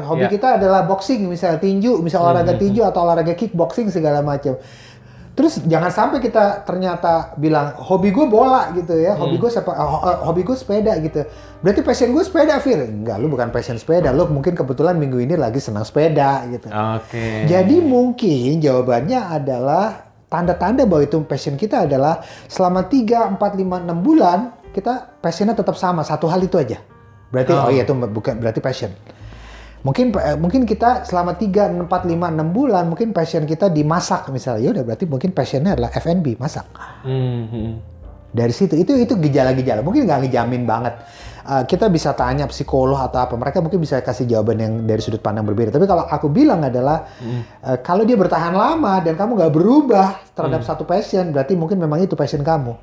Hobi kita adalah boxing, misalnya tinju, olahraga tinju atau olahraga kickboxing segala macam. Terus jangan sampai kita ternyata bilang hobi gue bola gitu ya, hobi gue sepeda gitu. Berarti passion gue sepeda, Fir. Enggak, lu bukan passion sepeda, lu mungkin kebetulan minggu ini lagi senang sepeda gitu. Jadi mungkin jawabannya adalah tanda-tanda bahwa itu passion kita adalah selama 3, 4, 5, 6 bulan kita passionnya tetap sama, satu hal itu aja. Berarti itu bukan berarti passion. Mungkin kita selama 3, 4, 5, 6 bulan mungkin passion kita dimasak misalnya. Ya udah berarti mungkin passionnya adalah F&B, masak. Dari situ itu gejala-gejala. Mungkin nggak ngejamin banget. Kita bisa tanya psikolog atau apa, mereka mungkin bisa kasih jawaban yang dari sudut pandang berbeda. Tapi kalau aku bilang adalah kalau dia bertahan lama dan kamu nggak berubah terhadap satu passion, berarti mungkin memang itu passion kamu.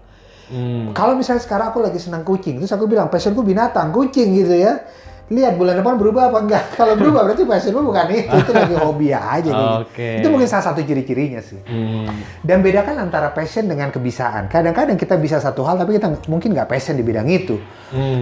Kalau misalnya sekarang aku lagi senang kucing, terus aku bilang passionku binatang, kucing gitu ya. Lihat bulan depan berubah apa enggak. Kalau berubah berarti passionmu bukan itu lagi hobi aja gitu. Itu mungkin salah satu ciri-cirinya sih. Dan bedakan antara passion dengan kebisaan. Kadang-kadang kita bisa satu hal tapi kita mungkin nggak passion di bidang itu.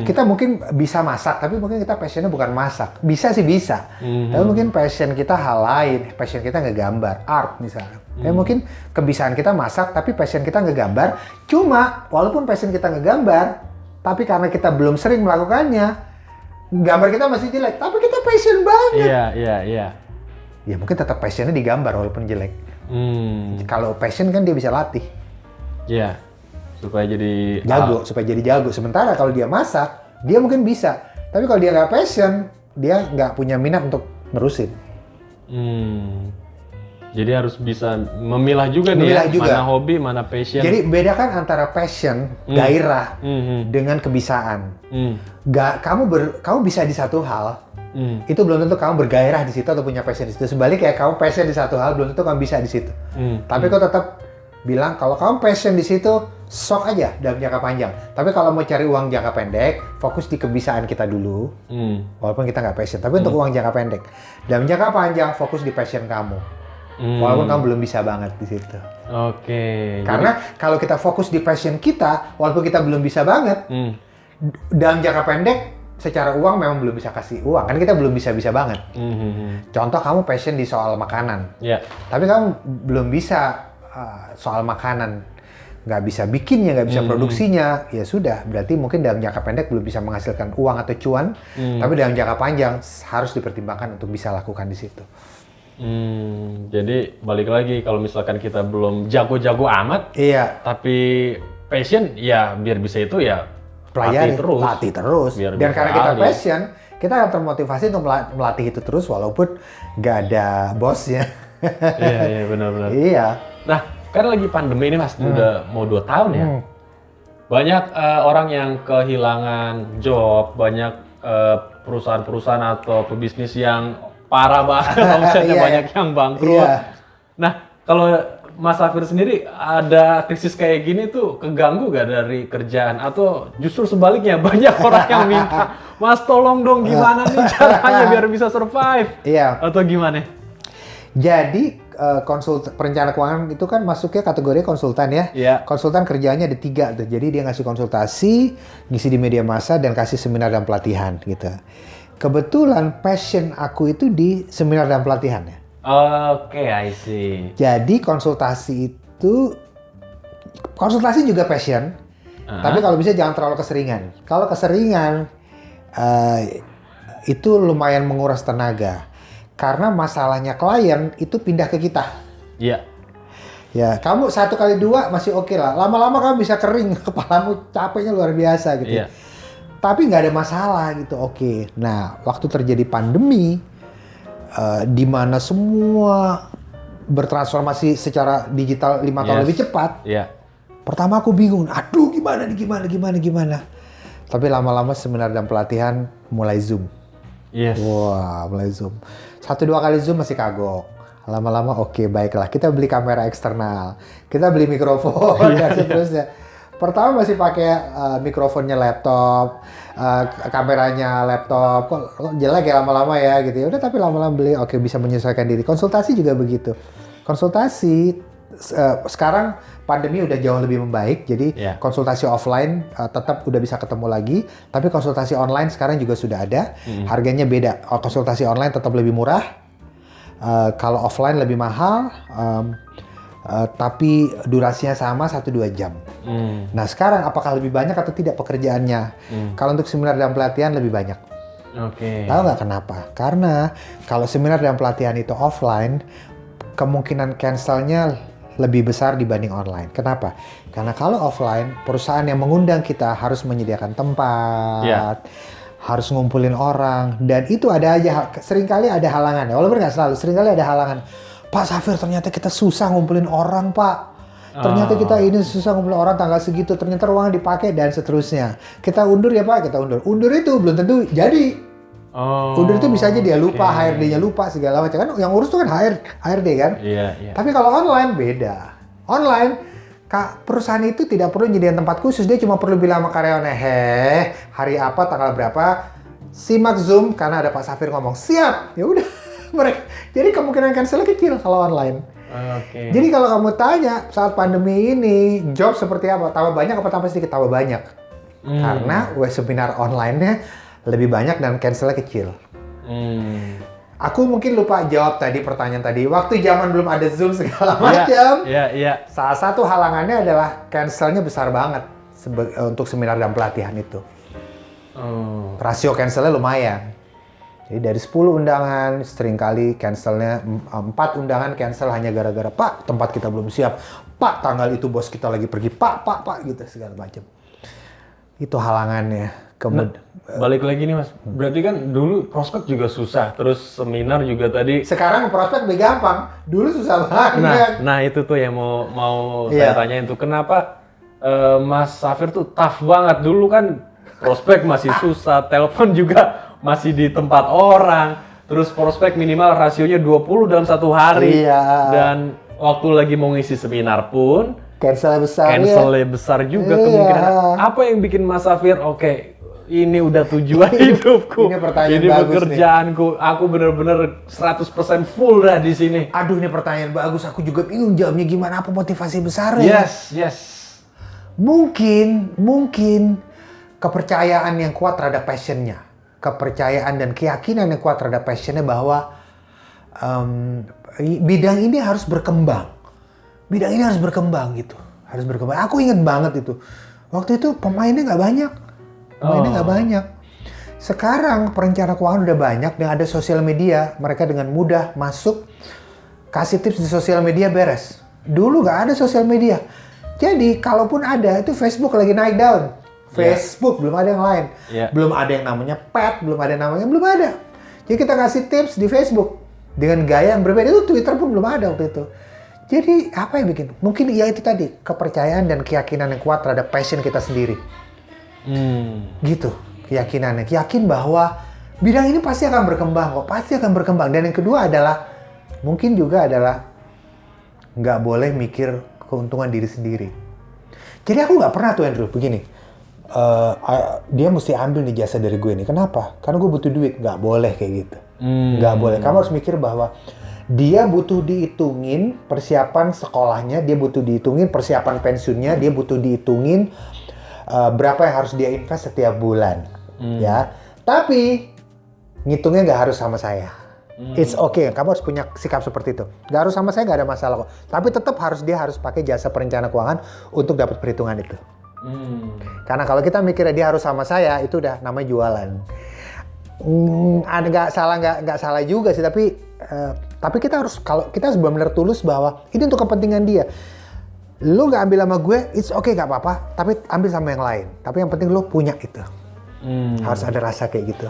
Kita mungkin bisa masak tapi mungkin kita passionnya bukan masak. Bisa sih bisa. Tapi mungkin passion kita hal lain. Passion kita ngegambar, art misalnya. Tapi mungkin kebisaan kita masak tapi passion kita ngegambar. Cuma walaupun passion kita ngegambar, tapi karena kita belum sering melakukannya, gambar kita masih jelek, tapi kita passion banget. Iya. Ya mungkin tetap passionnya digambar walaupun jelek. Kalau passion kan dia bisa latih. Iya, supaya jadi jago. Sementara kalau dia masak, dia mungkin bisa. Tapi kalau dia nggak passion, dia nggak punya minat untuk nerusin. Jadi harus bisa memilah juga nih ya, mana hobi, mana passion. Jadi bedakan antara passion, gairah, dengan kebisaan. Kamu bisa di satu hal, itu belum tentu kamu bergairah di situ atau punya passion di situ. Sebaliknya kamu passion di satu hal, belum tentu kamu bisa di situ. Tapi kau tetap bilang kalau kamu passion di situ, sok aja dalam jangka panjang. Tapi kalau mau cari uang jangka pendek, fokus di kebisaan kita dulu. Walaupun kita nggak passion, tapi untuk uang jangka pendek. Dalam jangka panjang, fokus di passion kamu. Walaupun kamu belum bisa banget di situ. Karena kalau kita fokus di passion kita, walaupun kita belum bisa banget, dalam jangka pendek, secara uang memang belum bisa kasih uang. Kan kita belum bisa banget. Contoh kamu passion di soal makanan. Tapi kamu belum bisa soal makanan. Nggak bisa bikinnya, nggak bisa produksinya. Ya sudah, berarti mungkin dalam jangka pendek belum bisa menghasilkan uang atau cuan. Tapi dalam jangka panjang harus dipertimbangkan untuk bisa lakukan di situ. Jadi balik lagi kalau misalkan kita belum jago-jago amat, tapi passion ya biar bisa itu ya latih terus. Dan karena kita passion, kita akan termotivasi untuk melatih itu terus walaupun nggak ada bosnya. Iya benar-benar. Iya. Nah kan lagi pandemi ini Mas, udah mau 2 tahun ya. Banyak orang yang kehilangan job, banyak perusahaan-perusahaan atau pebisnis yang parah banget, omsetnya banyak yang bangkrut. Nah, kalau Mas Safir sendiri ada krisis kayak gini tuh keganggu gak dari kerjaan? Atau justru sebaliknya banyak orang yang minta, Mas tolong dong gimana nih caranya biar bisa survive? Atau gimana? Jadi perencana keuangan itu kan masuknya kategori konsultan ya. Konsultan kerjanya ada 3 tuh. Jadi dia ngasih konsultasi, ngisi di media massa, dan kasih seminar dan pelatihan gitu. Kebetulan passion aku itu di seminar dan pelatihan ya. I see. Jadi konsultasi juga passion, tapi kalau bisa jangan terlalu keseringan. Kalau keseringan itu lumayan menguras tenaga, karena masalahnya klien itu pindah ke kita. Ya, kamu 1 kali 2 masih oke lah. Lama-lama kamu bisa kering, kepalamu capeknya luar biasa gitu. Tapi nggak ada masalah gitu, oke. Nah, waktu terjadi pandemi, di mana semua bertransformasi secara digital 5 tahun lebih cepat. Pertama aku bingung, aduh gimana. Tapi lama-lama seminar dan pelatihan mulai Zoom. Wah, mulai Zoom. 1-2 kali Zoom masih kagok. Lama-lama oke, baiklah. Kita beli kamera eksternal, kita beli mikrofon, dan seterusnya. Pertama masih pakai mikrofonnya laptop, kameranya laptop, kok jelek ya lama-lama ya gitu ya. Udah tapi lama-lama beli, oke bisa menyesuaikan diri. Konsultasi juga begitu. Konsultasi sekarang pandemi udah jauh lebih membaik, jadi konsultasi offline tetap udah bisa ketemu lagi, tapi konsultasi online sekarang juga sudah ada. Harganya beda. Konsultasi online tetap lebih murah, kalau offline lebih mahal. Tapi durasinya sama 1-2 jam. Nah sekarang apakah lebih banyak atau tidak pekerjaannya? Kalau untuk seminar dan pelatihan lebih banyak. Tahu nggak kenapa? Karena kalau seminar dan pelatihan itu offline, kemungkinan cancelnya lebih besar dibanding online. Kenapa? Karena kalau offline, perusahaan yang mengundang kita harus menyediakan tempat, harus ngumpulin orang, dan itu ada aja, seringkali ada halangan. Walaupun nggak selalu, seringkali ada halangan. Pak Safir, ternyata kita susah ngumpulin orang, Pak. Ternyata kita ini susah ngumpulin orang tanggal segitu, ternyata ruangan dipakai dan seterusnya. Kita undur ya Pak, kita undur. Undur itu belum tentu jadi. Undur itu bisa aja dia lupa, HRD-nya lupa segala macam. Kan yang urus tuh kan HRD kan. Iya. Tapi kalau online beda. Online perusahaan itu tidak perlu nyediain tempat khusus, dia cuma perlu bilang sama karyawannya, hari apa, tanggal berapa, simak Zoom karena ada Pak Safir ngomong, siap, ya udah mereka. Jadi kemungkinan cancel kecil kalau online. Jadi kalau kamu tanya saat pandemi ini, job seperti apa? Tambah banyak apa tambah sedikit? Tambah banyak. Karena webinar online-nya lebih banyak dan cancel-nya kecil. Aku mungkin lupa jawab tadi pertanyaan tadi. Waktu zaman belum ada Zoom segala macam. Iya. Salah satu halangannya adalah cancel-nya besar banget untuk seminar dan pelatihan itu. Rasio cancel-nya lumayan. Jadi dari 10 undangan, seringkali cancel-nya 4 undangan cancel hanya gara-gara, Pak, tempat kita belum siap. Pak, tanggal itu bos kita lagi pergi. Pak, gitu segala macam. Itu halangannya. Balik lagi nih Mas, berarti kan dulu prospek juga susah, terus seminar juga tadi. Sekarang prospek lebih gampang, dulu susah banget. Nah itu tuh yang mau saya tanyain tuh, kenapa Mas Safir tuh tough banget? Dulu kan prospek masih susah, telepon juga masih di tempat orang, terus prospek minimal rasionya 20 dalam satu hari. Dan waktu lagi mau ngisi seminar pun cancel besar juga kemungkinan. Apa yang bikin Mas Safir, oke, ini udah tujuan hidupku. Ini pertanyaan ini bagus pekerjaanku. Nih. Aku bener-bener 100% full dah di sini. Aduh, ini pertanyaan bagus. Aku juga bingung jawabnya gimana. Apa motivasi besarnya? Yes. Mungkin kepercayaan yang kuat terhadap passionnya. Kepercayaan dan keyakinan yang kuat terhadap passionnya bahwa bidang ini harus berkembang. Bidang ini harus berkembang gitu. Harus berkembang. Aku ingat banget itu. Waktu itu pemainnya nggak banyak. Sekarang perencana keuangan udah banyak dan ada sosial media. Mereka dengan mudah masuk, kasih tips di sosial media beres. Dulu nggak ada sosial media. Jadi kalaupun ada, itu Facebook lagi naik daun. Facebook, belum ada yang lain. Belum ada yang namanya pet, belum ada. Jadi kita kasih tips di Facebook. Dengan gaya yang berbeda. Itu Twitter pun belum ada waktu itu. Jadi apa yang bikin? Mungkin ya itu tadi, kepercayaan dan keyakinan yang kuat terhadap passion kita sendiri. Gitu keyakinannya, yakin bahwa bidang ini pasti akan berkembang dan yang kedua adalah mungkin juga adalah nggak boleh mikir keuntungan diri sendiri. Jadi aku nggak pernah tuh Andrew begini, dia mesti ambil nih jasa dari gue nih, kenapa? Karena gue butuh duit. Nggak boleh kayak gitu. Nggak boleh. Kamu harus mikir bahwa dia butuh dihitungin persiapan sekolahnya, dia butuh dihitungin persiapan pensiunnya, dia butuh dihitungin berapa yang harus dia invest setiap bulan, ya. Tapi ngitungnya nggak harus sama saya. It's okay, kamu harus punya sikap seperti itu. Nggak harus sama saya, nggak ada masalah kok. Tapi tetap dia harus pakai jasa perencana keuangan untuk dapat perhitungan itu. Karena kalau kita mikirnya dia harus sama saya, itu udah namanya jualan. Nggak salah juga sih, tapi kita harus benar-benar tulus bahwa ini untuk kepentingan dia. Lu nggak ambil sama gue, it's okay, nggak apa-apa. Tapi ambil sama yang lain. Tapi yang penting lu punya itu. Harus ada rasa kayak gitu.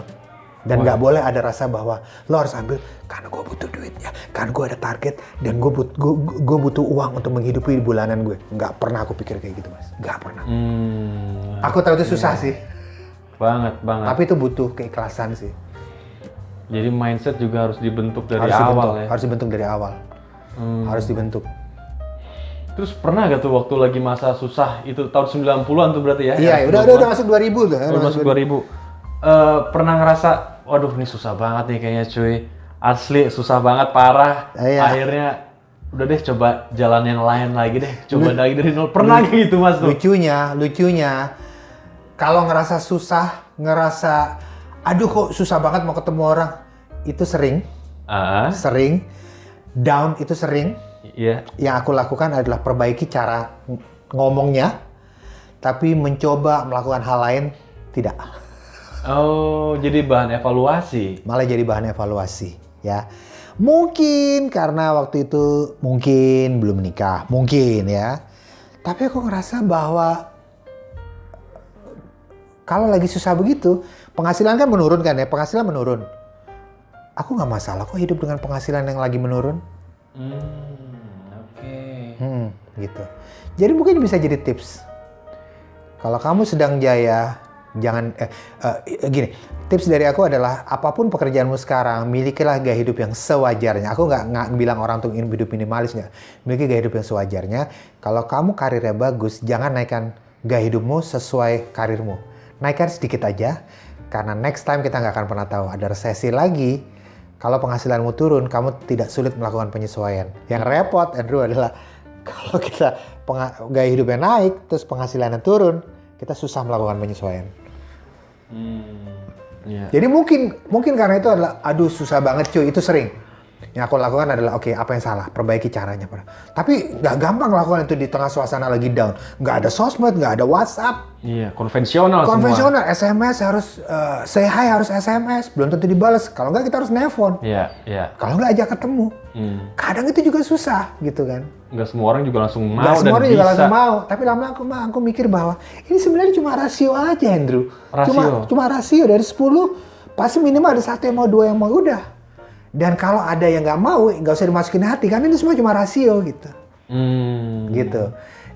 Dan nggak boleh ada rasa bahwa lo harus ambil karena gue butuh duitnya, karena gue ada target, dan gue butuh uang untuk menghidupi bulanan gue. Nggak pernah aku pikir kayak gitu, Mas. Nggak pernah. Aku tahu itu susah sih. Banget. Tapi itu butuh keikhlasan sih. Jadi mindset juga harus dibentuk dari awal ya? Harus dibentuk dari awal. Harus dibentuk. Terus pernah gak tuh waktu lagi masa susah, itu tahun 90-an tuh berarti ya? Iya, udah masuk 2000 tuh. Udah masuk 2000. Pernah ngerasa, waduh ini susah banget nih kayaknya cuy. Asli, susah banget, parah. Akhirnya, udah deh coba jalan yang lain lagi deh. Coba lagi dari nol. Pernah gitu Mas tuh? Lucunya, kalau ngerasa susah, aduh kok susah banget mau ketemu orang. Itu sering. Sering. Down itu sering. Yang aku lakukan adalah perbaiki cara ngomongnya, tapi mencoba melakukan hal lain tidak. Oh, jadi bahan evaluasi. Malah jadi bahan evaluasi, ya. Mungkin karena waktu itu belum menikah, mungkin ya. Tapi aku ngerasa bahwa kalau lagi susah begitu, penghasilan kan menurun kan ya, penghasilan menurun. Aku nggak masalah kok hidup dengan penghasilan yang lagi menurun. Gitu. Jadi mungkin bisa jadi tips. Kalau kamu sedang jaya, jangan gini. Tips dari aku adalah apapun pekerjaanmu sekarang, milikilah gaya hidup yang sewajarnya. Aku nggak bilang orang tuh hidup minimalis, nggak. Miliki gaya hidup yang sewajarnya. Kalau kamu karirnya bagus, jangan naikkan gaya hidupmu sesuai karirmu. Naikkan sedikit aja, karena next time kita nggak akan pernah tahu. Ada resesi lagi, kalau penghasilanmu turun, kamu tidak sulit melakukan penyesuaian. Yang repot, Andrew, adalah kalau kita gaya hidupnya naik, terus penghasilannya turun, kita susah melakukan penyesuaian. Yeah. Jadi mungkin karena itu adalah, aduh susah banget cuy, itu sering. Yang aku lakukan adalah, oke, apa yang salah? Perbaiki caranya. Tapi nggak gampang lakukan itu di tengah suasana lagi down. Nggak ada sosmed, nggak ada WhatsApp. Iya, konvensional semua. SMS harus, say hi harus SMS, belum tentu dibalas. Kalau nggak kita harus nelpon. Iya. Kalau nggak ajak ketemu. Kadang itu juga susah gitu kan. Nggak semua orang juga langsung mau nggak semua orang bisa. juga langsung mau. Tapi lama-lama aku mikir bahwa ini sebenarnya cuma rasio aja, Andrew. Cuma rasio dari 10, pasti minimal ada 1 yang mau, 2 yang mau, udah. Dan kalau ada yang nggak mau, nggak usah dimasukin hati, karena ini semua cuma rasio gitu. Gitu.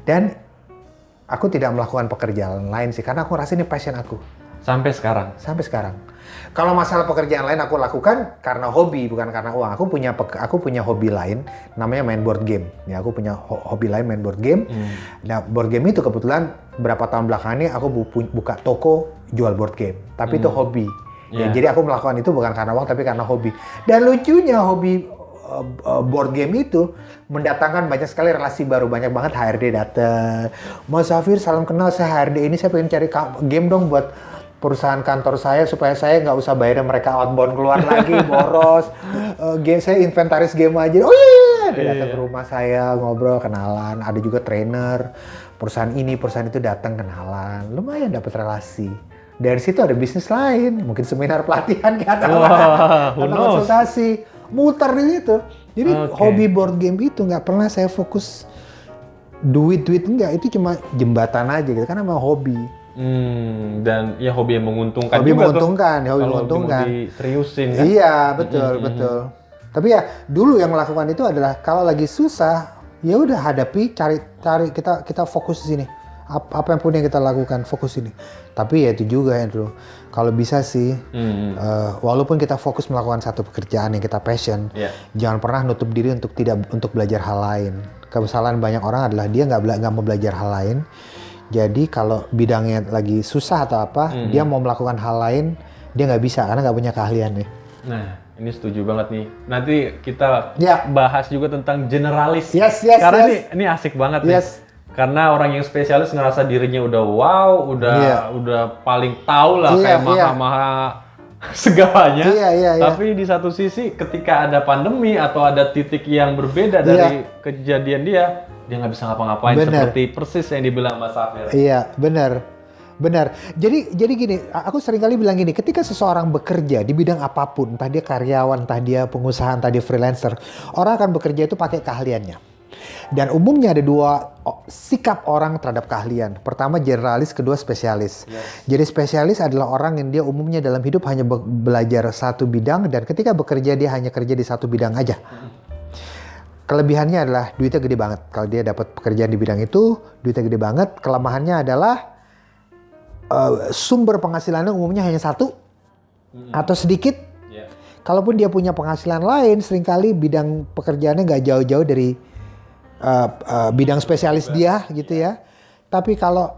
Dan aku tidak melakukan pekerjaan lain sih, karena aku rasa ini passion aku. Sampai sekarang? Sampai sekarang. Kalau masalah pekerjaan lain aku lakukan karena hobi, bukan karena uang. Aku punya hobi lain, namanya main board game. Ya, aku punya hobi lain main board game. Nah, board game itu kebetulan beberapa tahun belakangan ini aku buka toko jual board game. Tapi itu hobi. Ya, jadi aku melakukan itu bukan karena uang, tapi karena hobi. Dan lucunya hobi board game itu mendatangkan banyak sekali relasi baru. Banyak banget HRD datang. Mas Safir, salam kenal, saya HRD ini, saya pengen cari game dong buat perusahaan kantor saya supaya saya nggak usah bayarin mereka outbound keluar lagi, boros. Saya inventaris game aja. Oh iya, dia datang ke rumah saya, ngobrol, kenalan. Ada juga trainer, perusahaan ini, perusahaan itu datang, kenalan. Lumayan dapat relasi. Dari situ ada bisnis lain, mungkin seminar pelatihan kan, atau konsultasi, muter di situ. Jadi hobi board game itu nggak pernah saya fokus duit enggak, itu cuma jembatan aja gitu, karena memang hobi. Dan ya hobi yang menguntungkan. Hobi juga menguntungkan, hobi menguntungkan. Diseriusin kan? Iya, betul. Tapi ya dulu yang melakukan itu adalah kalau lagi susah, ya udah hadapi, cari kita fokus di sini. Apa yang pun yang kita lakukan, fokus ini. Tapi ya itu juga, Andrew. Kalau bisa sih, walaupun kita fokus melakukan satu pekerjaan yang kita passion, jangan pernah nutup diri untuk belajar hal lain. Kesalahan banyak orang adalah dia nggak mau belajar hal lain. Jadi kalau bidangnya lagi susah atau apa, dia mau melakukan hal lain, dia nggak bisa karena nggak punya keahliannya. Nah, ini setuju banget nih. Nanti kita bahas juga tentang generalis. Karena ini asik banget nih. Karena orang yang spesialis ngerasa dirinya udah wow, udah paling tahu lah kayak maha-maha segalanya. Tapi di satu sisi ketika ada pandemi atau ada titik yang berbeda dari kejadian dia nggak bisa ngapa-ngapain. Seperti persis yang dibilang Mas Safir. Iya, benar. Jadi gini, aku sering kali bilang gini, ketika seseorang bekerja di bidang apapun, entah dia karyawan, entah dia pengusaha, entah dia freelancer, orang akan bekerja itu pakai keahliannya. Dan umumnya ada 2 sikap orang terhadap keahlian. Pertama generalis, kedua spesialis. Jadi spesialis adalah orang yang dia umumnya dalam hidup hanya belajar satu bidang, dan ketika bekerja dia hanya kerja di satu bidang aja. Kelebihannya adalah duitnya gede banget. Kalau dia dapat pekerjaan di bidang itu, duitnya gede banget. Kelemahannya adalah sumber penghasilannya umumnya hanya satu atau sedikit. Kalaupun dia punya penghasilan lain, seringkali bidang pekerjaannya nggak jauh-jauh dari bidang spesialis dia gitu ya. Tapi kalau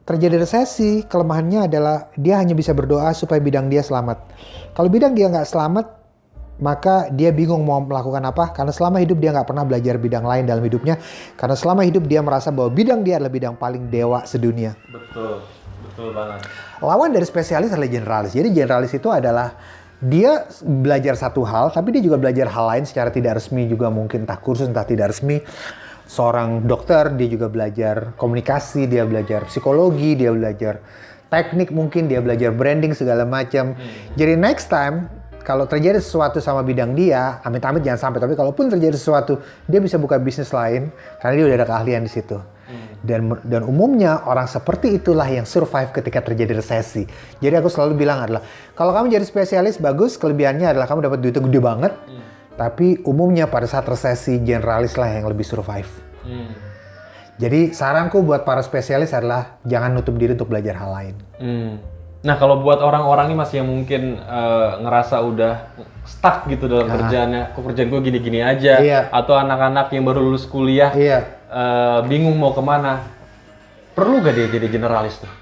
terjadi resesi, kelemahannya adalah dia hanya bisa berdoa supaya bidang dia selamat. Kalau bidang dia nggak selamat, maka dia bingung mau melakukan apa, karena selama hidup dia nggak pernah belajar bidang lain dalam hidupnya, karena selama hidup dia merasa bahwa bidang dia adalah bidang paling dewa sedunia. Betul banget. Lawan dari spesialis adalah generalis. Jadi generalis itu adalah dia belajar satu hal, tapi dia juga belajar hal lain secara tidak resmi juga, mungkin entah kursus, entah tidak resmi. Seorang dokter, dia juga belajar komunikasi, dia belajar psikologi, dia belajar teknik mungkin, dia belajar branding segala macam. Jadi next time, kalau terjadi sesuatu sama bidang dia, amit-amit jangan sampai, tapi kalaupun terjadi sesuatu, dia bisa buka bisnis lain, karena dia udah ada keahlian di situ. Dan umumnya orang seperti itulah yang survive ketika terjadi resesi. Jadi aku selalu bilang adalah, kalau kamu jadi spesialis bagus, kelebihannya adalah kamu dapat duitnya gede banget. Tapi umumnya pada saat resesi, generalis lah yang lebih survive. Jadi saranku buat para spesialis adalah jangan nutup diri untuk belajar hal lain. Nah, kalau buat orang-orang ini masih yang mungkin ngerasa udah stuck gitu dalam kerjaannya, kok kerjaan gue gini-gini aja, atau anak-anak yang baru lulus kuliah, bingung mau kemana, perlu gak dia jadi generalis tuh?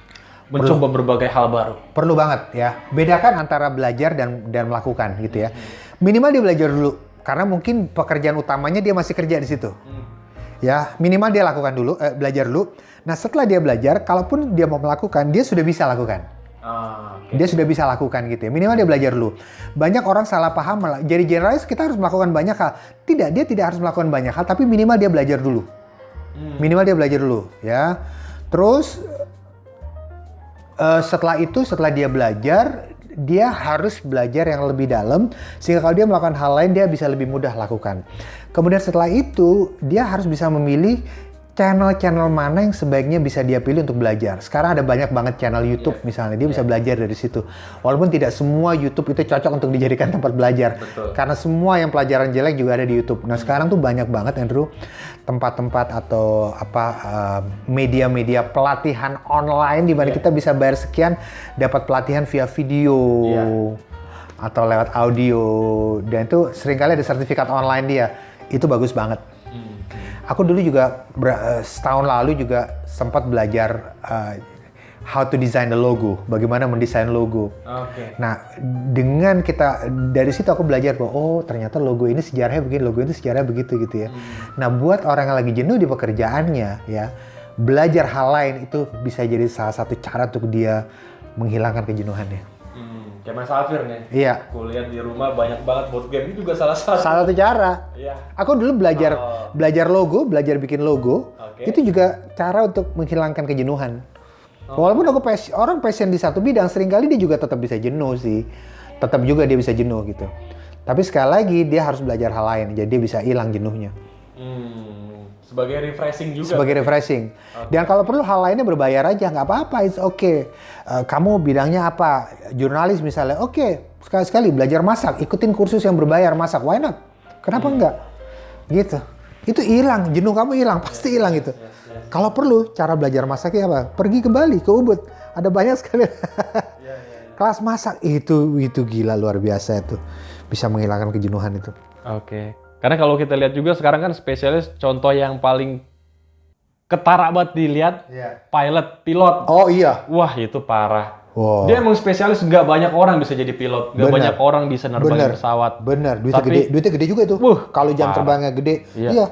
Mencoba berbagai hal baru? Perlu banget ya. Bedakan antara belajar dan melakukan gitu ya. Minimal dia belajar dulu, karena mungkin pekerjaan utamanya dia masih kerja di situ. Ya, minimal dia lakukan dulu, belajar dulu. Nah, setelah dia belajar, kalaupun dia mau melakukan, dia sudah bisa lakukan. Dia sudah bisa lakukan gitu ya. Minimal dia belajar dulu. Banyak orang salah paham, jadi generalis kita harus melakukan banyak hal. Tidak, dia tidak harus melakukan banyak hal, tapi minimal dia belajar dulu. Minimal dia belajar dulu, ya. Terus setelah itu, setelah dia belajar, dia harus belajar yang lebih dalam, sehingga kalau dia melakukan hal lain, dia bisa lebih mudah lakukan. Kemudian setelah itu, dia harus bisa memilih channel-channel mana yang sebaiknya bisa dia pilih untuk belajar. Sekarang ada banyak banget channel YouTube misalnya, dia bisa belajar dari situ. Walaupun tidak semua YouTube itu cocok untuk dijadikan tempat belajar. Betul. Karena semua yang pelajaran jelek juga ada di YouTube. Nah, sekarang tuh banyak banget, Andrew, tempat-tempat atau media-media pelatihan online di mana kita bisa bayar sekian, dapat pelatihan via video atau lewat audio. Dan itu seringkali ada sertifikat online dia. Itu bagus banget. Aku dulu juga setahun lalu juga sempat belajar how to design the logo, bagaimana mendesain logo. Nah, dengan dari situ aku belajar bahwa ternyata logo ini sejarahnya begini, logo ini sejarahnya begitu gitu ya. Nah, buat orang yang lagi jenuh di pekerjaannya ya, belajar hal lain itu bisa jadi salah satu cara untuk dia menghilangkan kejenuhannya. Kayak Mas Safir nih. Iya. Aku lihat di rumah banyak banget board game, ini juga salah satu. Salah satu cara. Iya. Aku dulu belajar logo, belajar bikin logo. Itu juga cara untuk menghilangkan kejenuhan. Walaupun aku orang passion di satu bidang, seringkali dia juga tetap bisa jenuh sih. Tetap juga dia bisa jenuh gitu. Tapi sekali lagi dia harus belajar hal lain, jadi dia bisa hilang jenuhnya. Sebagai refreshing juga. Sebagai refreshing. Dan kalau perlu hal lainnya berbayar aja, nggak apa-apa, it's okay. Kamu bidangnya apa? Jurnalis misalnya, oke. Sekali-sekali belajar masak, ikutin kursus yang berbayar masak, why not? Kenapa enggak? Gitu. Itu hilang, jenuh kamu hilang, pasti hilang gitu. Kalau perlu, cara belajar masaknya apa? Pergi ke Bali, ke Ubud. Ada banyak sekali. Kelas masak, itu gila, luar biasa itu. Bisa menghilangkan kejenuhan itu. Karena kalau kita lihat juga sekarang kan spesialis, contoh yang paling ketara banget dilihat, pilot. Oh iya. Wah, itu parah. Wow. Dia emang spesialis, nggak banyak orang bisa jadi pilot, nggak banyak orang bisa nerbangin pesawat. Bener, duitnya gede juga itu. Kalau jam terbangnya gede, iya.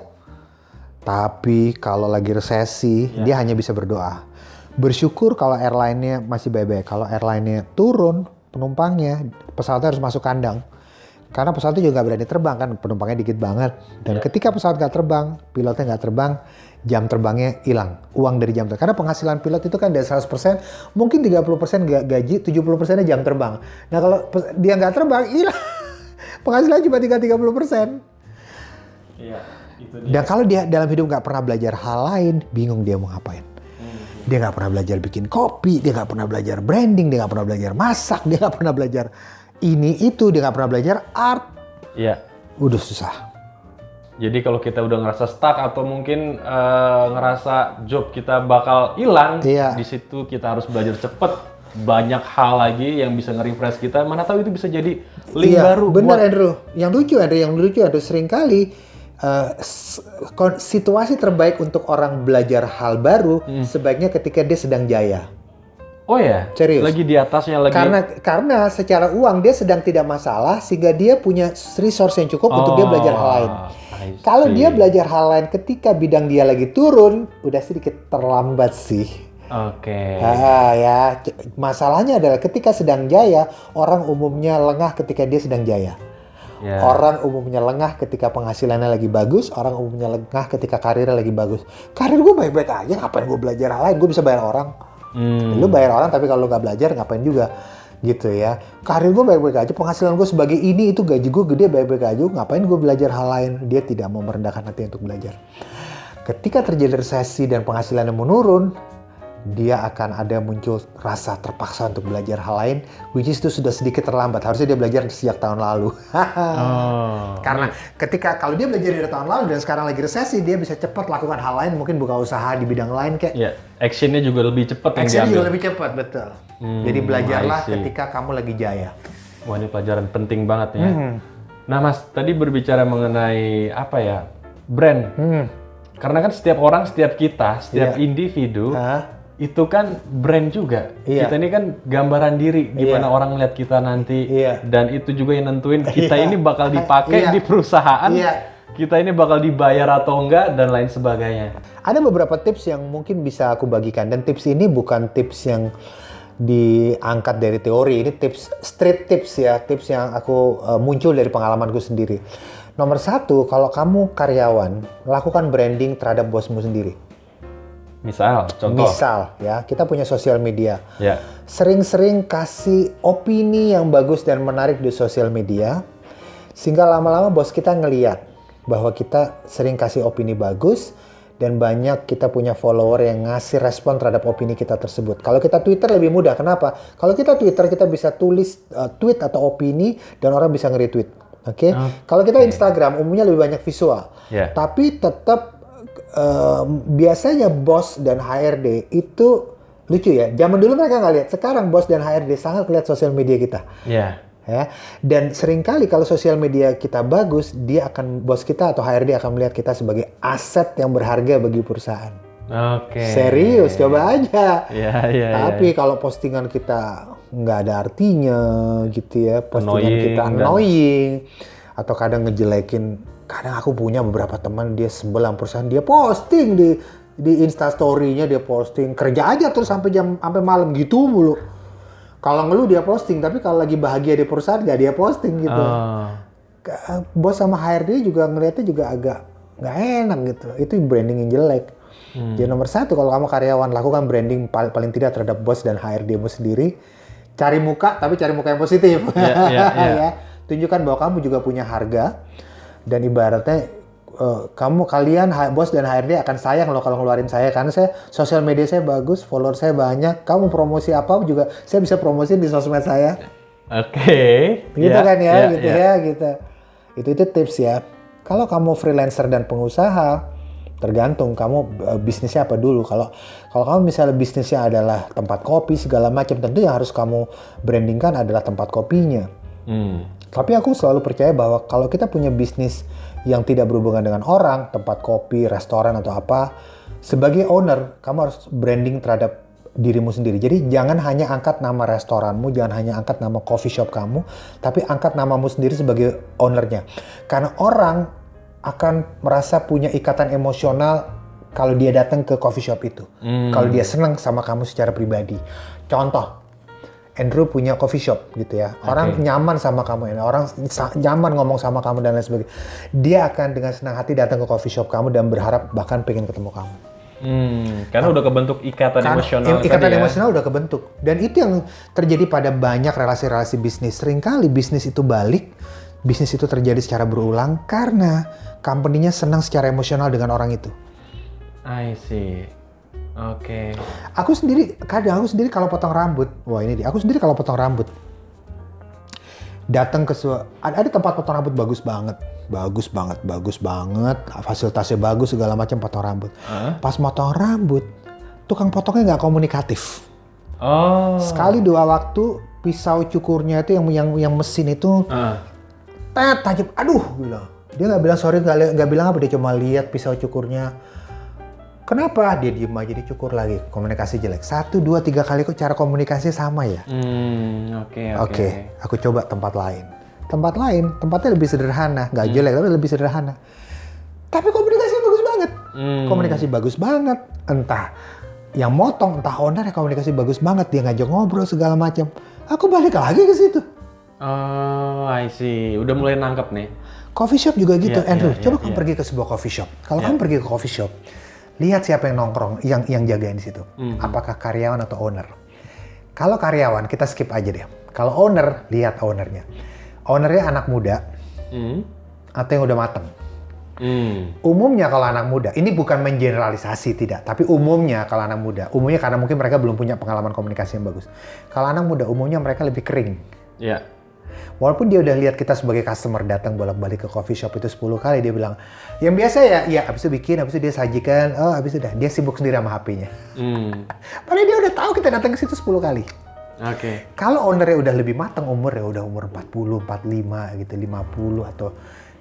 Tapi kalau lagi resesi, dia hanya bisa berdoa. Bersyukur kalau airline-nya masih baik-baik. Kalau airline-nya turun penumpangnya, pesawatnya harus masuk kandang. Karena pesawatnya juga nggak berani terbang kan, penumpangnya dikit banget. Dan ketika pesawat nggak terbang, pilotnya nggak terbang, jam terbangnya hilang. Uang dari jam terbang. Karena penghasilan pilot itu kan dari 100%, mungkin 30% gaji, 70%-nya jam terbang. Nah kalau dia nggak terbang, hilang. Penghasilan cuma 30%. Iya, itu dia. Dan kalau dia dalam hidup nggak pernah belajar hal lain, bingung dia mau ngapain. Dia nggak pernah belajar bikin kopi, dia nggak pernah belajar branding, dia nggak pernah belajar masak, dia nggak pernah belajar ini itu, dia nggak pernah belajar art. Iya. Udah susah. Jadi kalau kita udah ngerasa stuck atau mungkin ngerasa job kita bakal hilang, di situ kita harus belajar cepet. Banyak hal lagi yang bisa nge-refresh kita. Mana tahu itu bisa jadi link baru. Bener Andrew. Yang lucu Andrew, seringkali situasi terbaik untuk orang belajar hal baru sebaiknya ketika dia sedang jaya. Oh ya? Serius. Lagi di atasnya lagi. Karena secara uang dia sedang tidak masalah sehingga dia punya resource yang cukup untuk dia belajar hal lain. Kalau dia belajar hal lain ketika bidang dia lagi turun, udah sedikit terlambat sih. Ya, masalahnya adalah ketika sedang jaya, orang umumnya lengah ketika dia sedang jaya. Orang umumnya lengah ketika penghasilannya lagi bagus, orang umumnya lengah ketika karirnya lagi bagus. Karir gue baik-baik aja, ngapain gue belajar hal lain? Gue bisa bayar orang. Lu bayar orang, tapi kalau lu nggak belajar ngapain juga gitu ya. Karir gue baik-baik aja, penghasilan gue sebagai ini itu, gaji gue gede, baik-baik aja, ngapain gue belajar hal lain? Dia tidak mau merendahkan hati untuk belajar. Ketika terjadi resesi dan penghasilannya menurun, dia akan ada muncul rasa terpaksa untuk belajar hal lain, which is itu sudah sedikit terlambat. Harusnya dia belajar sejak tahun lalu. Karena ketika kalau dia belajar dari tahun lalu dan sekarang lagi resesi, dia bisa cepat lakukan hal lain, mungkin buka usaha di bidang lain kayak. Ya, actionnya juga lebih cepat yang Actionnya diambil. juga lebih cepat, betul. Jadi belajarlah ketika kamu lagi jaya. Wah, ini pelajaran penting banget ya. Nah Mas, tadi berbicara mengenai apa ya, brand. Karena kan setiap orang, setiap kita, setiap individu itu kan brand juga. Kita ini kan gambaran diri gimana orang lihat kita nanti, dan itu juga yang nentuin kita ini bakal dipakai di perusahaan, kita ini bakal dibayar atau enggak dan lain sebagainya. Ada beberapa tips yang mungkin bisa aku bagikan, dan tips ini bukan tips yang diangkat dari teori, ini tips street tips ya, tips yang aku muncul dari pengalamanku sendiri. Nomor 1, kalau kamu karyawan, lakukan branding terhadap bosmu sendiri. Contoh. Misal ya, kita punya sosial media. Ya. Sering-sering kasih opini yang bagus dan menarik di sosial media, sehingga lama-lama bos kita ngeliat bahwa kita sering kasih opini bagus, dan banyak kita punya follower yang ngasih respon terhadap opini kita tersebut. Kalau kita Twitter lebih mudah, kenapa? Kalau kita Twitter, kita bisa tulis tweet atau opini, dan orang bisa nge-retweet. Oke? Kalau kita Instagram, umumnya lebih banyak visual. Tapi tetap biasanya bos dan HRD itu lucu ya. Zaman dulu mereka nggak lihat, sekarang bos dan HRD sangat lihat sosial media kita. Ya, dan seringkali kalau sosial media kita bagus, bos kita atau HRD akan melihat kita sebagai aset yang berharga bagi perusahaan. Serius, coba aja. Tapi kalau postingan kita nggak ada artinya gitu ya, postingan kita annoying, atau kadang ngejelekin. Kadang aku punya beberapa teman, dia sebelah perusahaan, dia posting di Instastory-nya, dia posting kerja aja terus sampai malam gitu mulu. Kalau ngeluh dia posting, tapi kalau lagi bahagia di perusahaan nggak dia posting gitu. Bos sama HRD juga ngeliatnya juga agak nggak enak gitu. Itu branding yang jelek. Jadi nomor 1, kalau kamu karyawan, lakukan branding paling tidak terhadap bos dan HRD-mu sendiri. Cari muka, tapi cari muka yang positif. Ya. Tunjukkan bahwa kamu juga punya harga, dan ibaratnya kalian bos dan HRD akan sayang loh kalau ngeluarin saya, karena sosial media saya bagus, follower saya banyak. Kamu promosi apa juga saya bisa promosiin di sosmed saya. Gitu kan ya, gitu. Itu tips ya. Kalau kamu freelancer dan pengusaha, tergantung kamu bisnisnya apa dulu. Kalau kamu misalnya bisnisnya adalah tempat kopi segala macam, tentu yang harus kamu brandingkan adalah tempat kopinya. Tapi aku selalu percaya bahwa kalau kita punya bisnis yang tidak berhubungan dengan orang, tempat kopi, restoran atau apa, sebagai owner, kamu harus branding terhadap dirimu sendiri. Jadi jangan hanya angkat nama restoranmu, jangan hanya angkat nama coffee shop kamu, tapi angkat namamu sendiri sebagai ownernya. Karena orang akan merasa punya ikatan emosional kalau dia datang ke coffee shop itu. Kalau dia senang sama kamu secara pribadi. Contoh, Andrew punya coffee shop gitu ya. Orang nyaman sama kamu, orang nyaman ngomong sama kamu dan lain sebagainya. Dia akan dengan senang hati datang ke coffee shop kamu dan berharap bahkan pengen ketemu kamu. Karena udah kebentuk ikatan emosional. Ikatan emosional udah kebentuk. Dan itu yang terjadi pada banyak relasi-relasi bisnis. Seringkali bisnis itu balik, bisnis itu terjadi secara berulang karena company-nya senang secara emosional dengan orang itu. I see. Aku sendiri kalau potong rambut, aku sendiri kalau potong rambut, datang ke ada tempat potong rambut bagus banget, fasilitasnya bagus segala macam potong rambut. Pas potong rambut, tukang potongnya nggak komunikatif. Sekali 2 waktu pisau cukurnya itu yang mesin itu tajam, aduh bilang. Dia nggak bilang sorry, nggak bilang apa, dia cuma lihat pisau cukurnya. Kenapa? Dia diem aja, dicukur lagi. Komunikasi jelek. 1, 2, 3 kali kok cara komunikasi sama ya? Oke. Aku coba tempat lain. Tempatnya lebih sederhana. Nggak jelek, tapi lebih sederhana. Tapi komunikasinya bagus banget. Komunikasi bagus banget. Entah yang motong, entah owner, komunikasi bagus banget. Dia ngajak ngobrol segala macam. Aku balik lagi ke situ. I see. Udah mulai nangkep nih. Coffee shop juga gitu. Andrew, coba kamu pergi ke sebuah coffee shop. Kalau kamu pergi ke coffee shop, lihat siapa yang nongkrong, yang jagain di situ. Apakah karyawan atau owner? Kalau karyawan, kita skip aja deh. Kalau owner, lihat ownernya. Ownernya anak muda, atau yang udah mateng. Umumnya kalau anak muda, ini bukan mengeneralisasi tidak, tapi umumnya kalau anak muda, umumnya karena mungkin mereka belum punya pengalaman komunikasi yang bagus. Kalau anak muda, umumnya mereka lebih kering. Iya. Walaupun dia udah lihat kita sebagai customer datang bolak-balik ke coffee shop itu 10 kali, dia bilang, yang biasa ya, habis itu bikin, habis itu dia sajikan, habis itu dia sibuk sendiri sama HP-nya. Padahal dia udah tahu kita datang ke situ 10 kali. Oke. Kalau ownernya udah lebih matang umurnya, udah umur 40, 45 gitu, 50 atau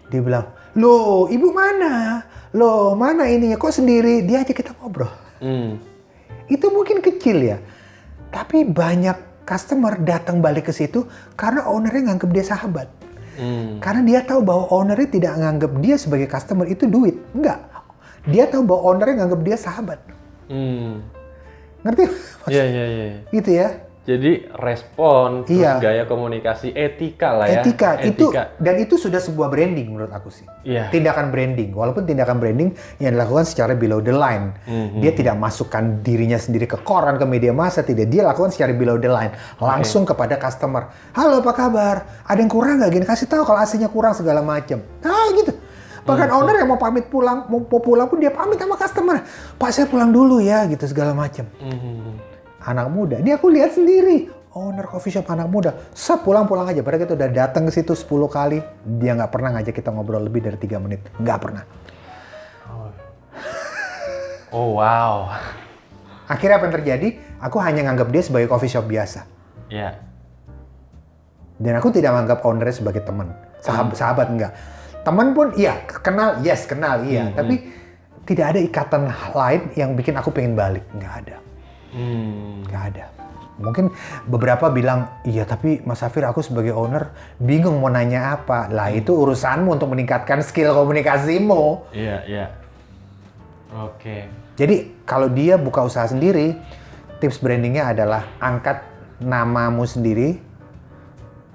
dia bilang, loh ibu mana? Loh mana ininya? Kok sendiri? Dia aja kita ngobrol. Itu mungkin kecil ya. Tapi banyak customer datang balik ke situ karena ownernya nganggep dia sahabat. Karena dia tahu bahwa ownernya tidak nganggep dia sebagai customer itu duit. Enggak. Dia tahu bahwa ownernya nganggep dia sahabat. Ngerti? Iya. Gitu ya. Jadi respon, terus gaya komunikasi, etika lah ya. Etika. Itu dan itu sudah sebuah branding menurut aku sih. Iya. Tindakan branding, walaupun tindakan branding yang dilakukan secara below the line. Dia tidak masukkan dirinya sendiri ke koran, ke media massa, tidak. Dia lakukan secara below the line, langsung kepada customer. Halo, apa kabar? Ada yang kurang nggak? Gini, kasih tahu kalau AC-nya kurang segala macam. Nah, gitu. Bahkan owner yang mau pamit pulang, mau pulang pun dia pamit sama customer. Pak, saya pulang dulu ya, gitu segala macam. Anak muda, ini aku lihat sendiri. Owner coffee shop anak muda, pulang-pulang aja. Padahal kita udah datang ke situ 10 kali, dia nggak pernah ngajak kita ngobrol lebih dari 3 menit. Nggak pernah. Oh wow. Akhirnya apa yang terjadi? Aku hanya nganggap dia sebagai coffee shop biasa. Iya. Dan aku tidak menganggap ownernya sebagai teman. Sahabat enggak. Teman pun iya, kenal iya. Tapi tidak ada ikatan lain yang bikin aku pengen balik. Nggak ada. Nggak ada. Mungkin beberapa bilang, iya tapi Mas Safir aku sebagai owner bingung mau nanya apa. Lah itu urusanmu untuk meningkatkan skill komunikasimu. Iya. Oke. Jadi kalau dia buka usaha sendiri, tips brandingnya adalah angkat namamu sendiri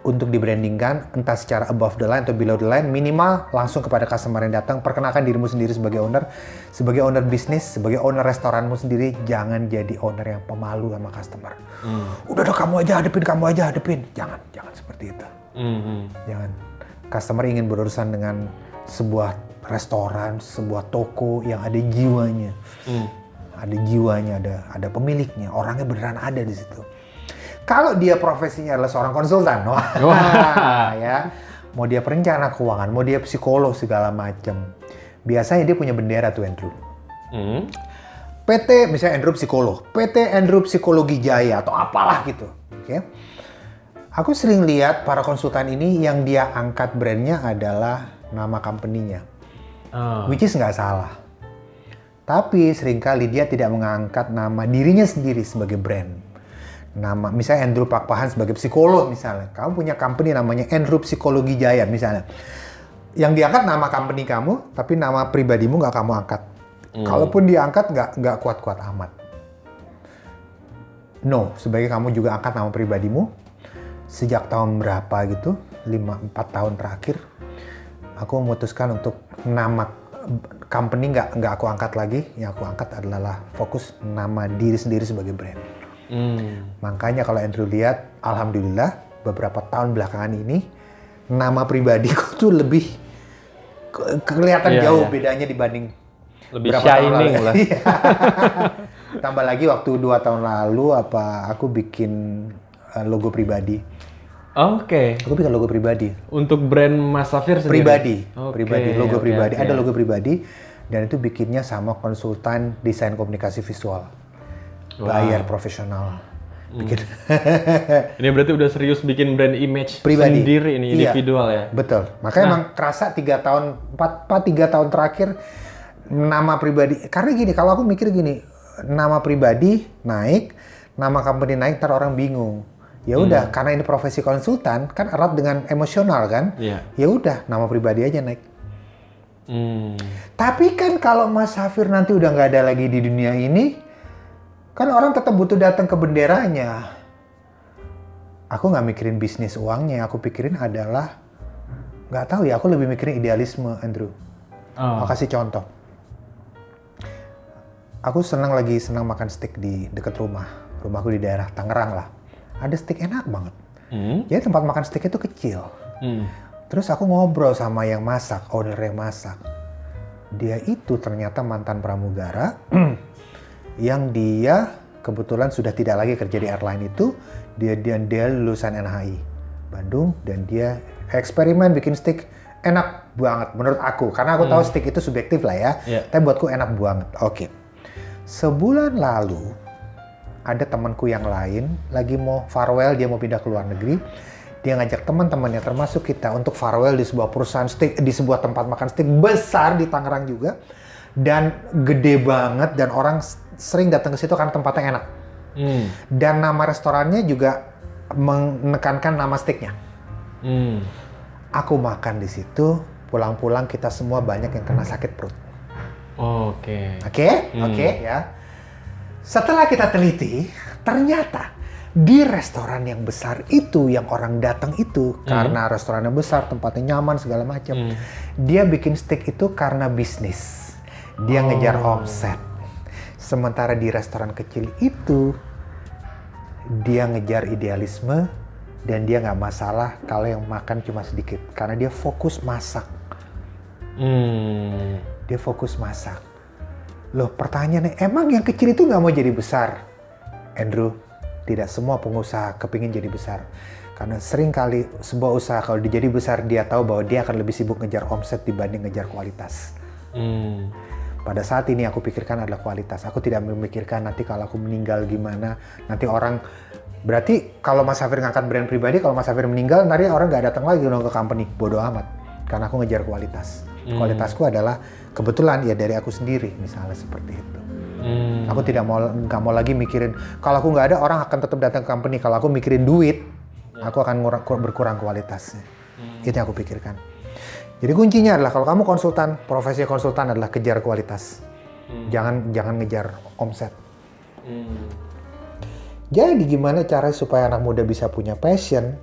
untuk di-brandingkan, entah secara above the line atau below the line, minimal langsung kepada customer yang datang, perkenalkan dirimu sendiri sebagai owner bisnis, sebagai owner restoranmu sendiri, jangan jadi owner yang pemalu sama customer. Udah kamu aja hadepin. Jangan seperti itu. Jangan. Customer ingin berurusan dengan sebuah restoran, sebuah toko yang ada jiwanya. Ada jiwanya, ada pemiliknya, orangnya beneran ada di situ. Kalau dia profesinya adalah seorang konsultan, ya, mau dia perencana keuangan, mau dia psikolog segala macam, biasanya dia punya bendera tuh Andrew. PT misalnya Andrew psikolog, PT Andrew Psikologi Jaya atau apalah gitu. Oke. Aku sering lihat para konsultan ini yang dia angkat brandnya adalah nama company-nya, which is nggak salah. Tapi seringkali dia tidak mengangkat nama dirinya sendiri sebagai brand. Nama misalnya Andrew Pakpahan sebagai psikolog misalnya. Kamu punya company namanya Andrew Psikologi Jaya misalnya. Yang diangkat nama company kamu, tapi nama pribadimu nggak kamu angkat. Kalaupun diangkat nggak kuat-kuat amat. No, sebagai kamu juga angkat nama pribadimu. Sejak tahun berapa gitu, 4 tahun terakhir, aku memutuskan untuk nama company nggak aku angkat lagi. Yang aku angkat adalah fokus nama diri sendiri sebagai brand. Makanya kalau Andrew lihat, alhamdulillah beberapa tahun belakangan ini nama pribadiku tuh lebih kelihatan jauh bedanya dibanding lebih shining lah. Tambah lagi waktu 2 tahun lalu aku bikin logo pribadi. Oke. Aku bikin logo pribadi. Untuk brand Mas Safir sendiri? Pribadi, logo pribadi. Ada logo pribadi dan itu bikinnya sama konsultan desain komunikasi visual. Bayar profesional. Bikin. Ini berarti udah serius bikin brand image pribadi sendiri ini, individual ya? Betul. Makanya emang kerasa 3 tahun terakhir nama pribadi. Karena gini, kalau aku mikir gini, nama pribadi naik, nama company naik, ntar orang bingung. Ya udah, karena ini profesi konsultan kan erat dengan emosional kan. Ya udah, nama pribadi aja naik. Tapi kan kalau Mas Safir nanti udah nggak ada lagi di dunia ini, kan orang tetap butuh datang ke benderanya. Aku nggak mikirin bisnis uangnya, aku pikirin adalah nggak tahu ya. Aku lebih mikirin idealisme, Andrew. Aku kasih contoh. Aku lagi senang makan steak di dekat rumahku di daerah Tangerang lah. Ada steak enak banget. Jadi tempat makan steak itu kecil. Terus aku ngobrol sama yang masak, owner yang masak. Dia itu ternyata mantan pramugara yang dia kebetulan sudah tidak lagi kerja di airline itu. Dia lulusan NHI Bandung dan dia eksperimen bikin steak enak banget menurut aku. Karena aku tahu steak itu subjektif lah ya. Tapi buatku enak banget. Oke. Sebulan lalu ada temanku yang lain lagi mau farewell, dia mau pindah ke luar negeri. Dia ngajak teman-temannya termasuk kita untuk farewell di sebuah perusahaan steak, di sebuah tempat makan steak besar di Tangerang juga. Dan gede banget dan orang sering datang ke situ karena tempatnya enak. Dan nama restorannya juga menekankan nama steaknya. Aku makan di situ, pulang-pulang kita semua banyak yang kena sakit perut. Oke ya. Setelah kita teliti, ternyata di restoran yang besar itu, yang orang datang itu, karena restorannya besar, tempatnya nyaman, segala macam. Dia bikin steak itu karena bisnis. Dia ngejar omset. Sementara di restoran kecil itu, dia ngejar idealisme, dan dia nggak masalah kalau yang makan cuma sedikit. Karena dia fokus masak. Dia fokus masak. Loh, pertanyaannya, emang yang kecil itu nggak mau jadi besar? Andrew, tidak semua pengusaha kepingin jadi besar. Karena sering kali sebuah usaha kalau dia jadi besar, dia tahu bahwa dia akan lebih sibuk ngejar omset dibanding ngejar kualitas. Pada saat ini aku pikirkan adalah kualitas. Aku tidak memikirkan nanti kalau aku meninggal gimana. Nanti orang, berarti kalau Mas Safir ngangkat brand pribadi, kalau Mas Safir meninggal, nanti orang nggak datang lagi dong ke company. Bodoh amat. Karena aku ngejar kualitas. Kualitasku adalah kebetulan ya dari aku sendiri, misalnya seperti itu. Aku nggak mau lagi mikirin, kalau aku nggak ada orang akan tetap datang ke company. Kalau aku mikirin duit, aku akan berkurang kualitasnya. Itu yang aku pikirkan. Jadi kuncinya adalah kalau kamu konsultan, profesi konsultan adalah kejar kualitas. Jangan ngejar omset. Jadi gimana cara supaya anak muda bisa punya passion?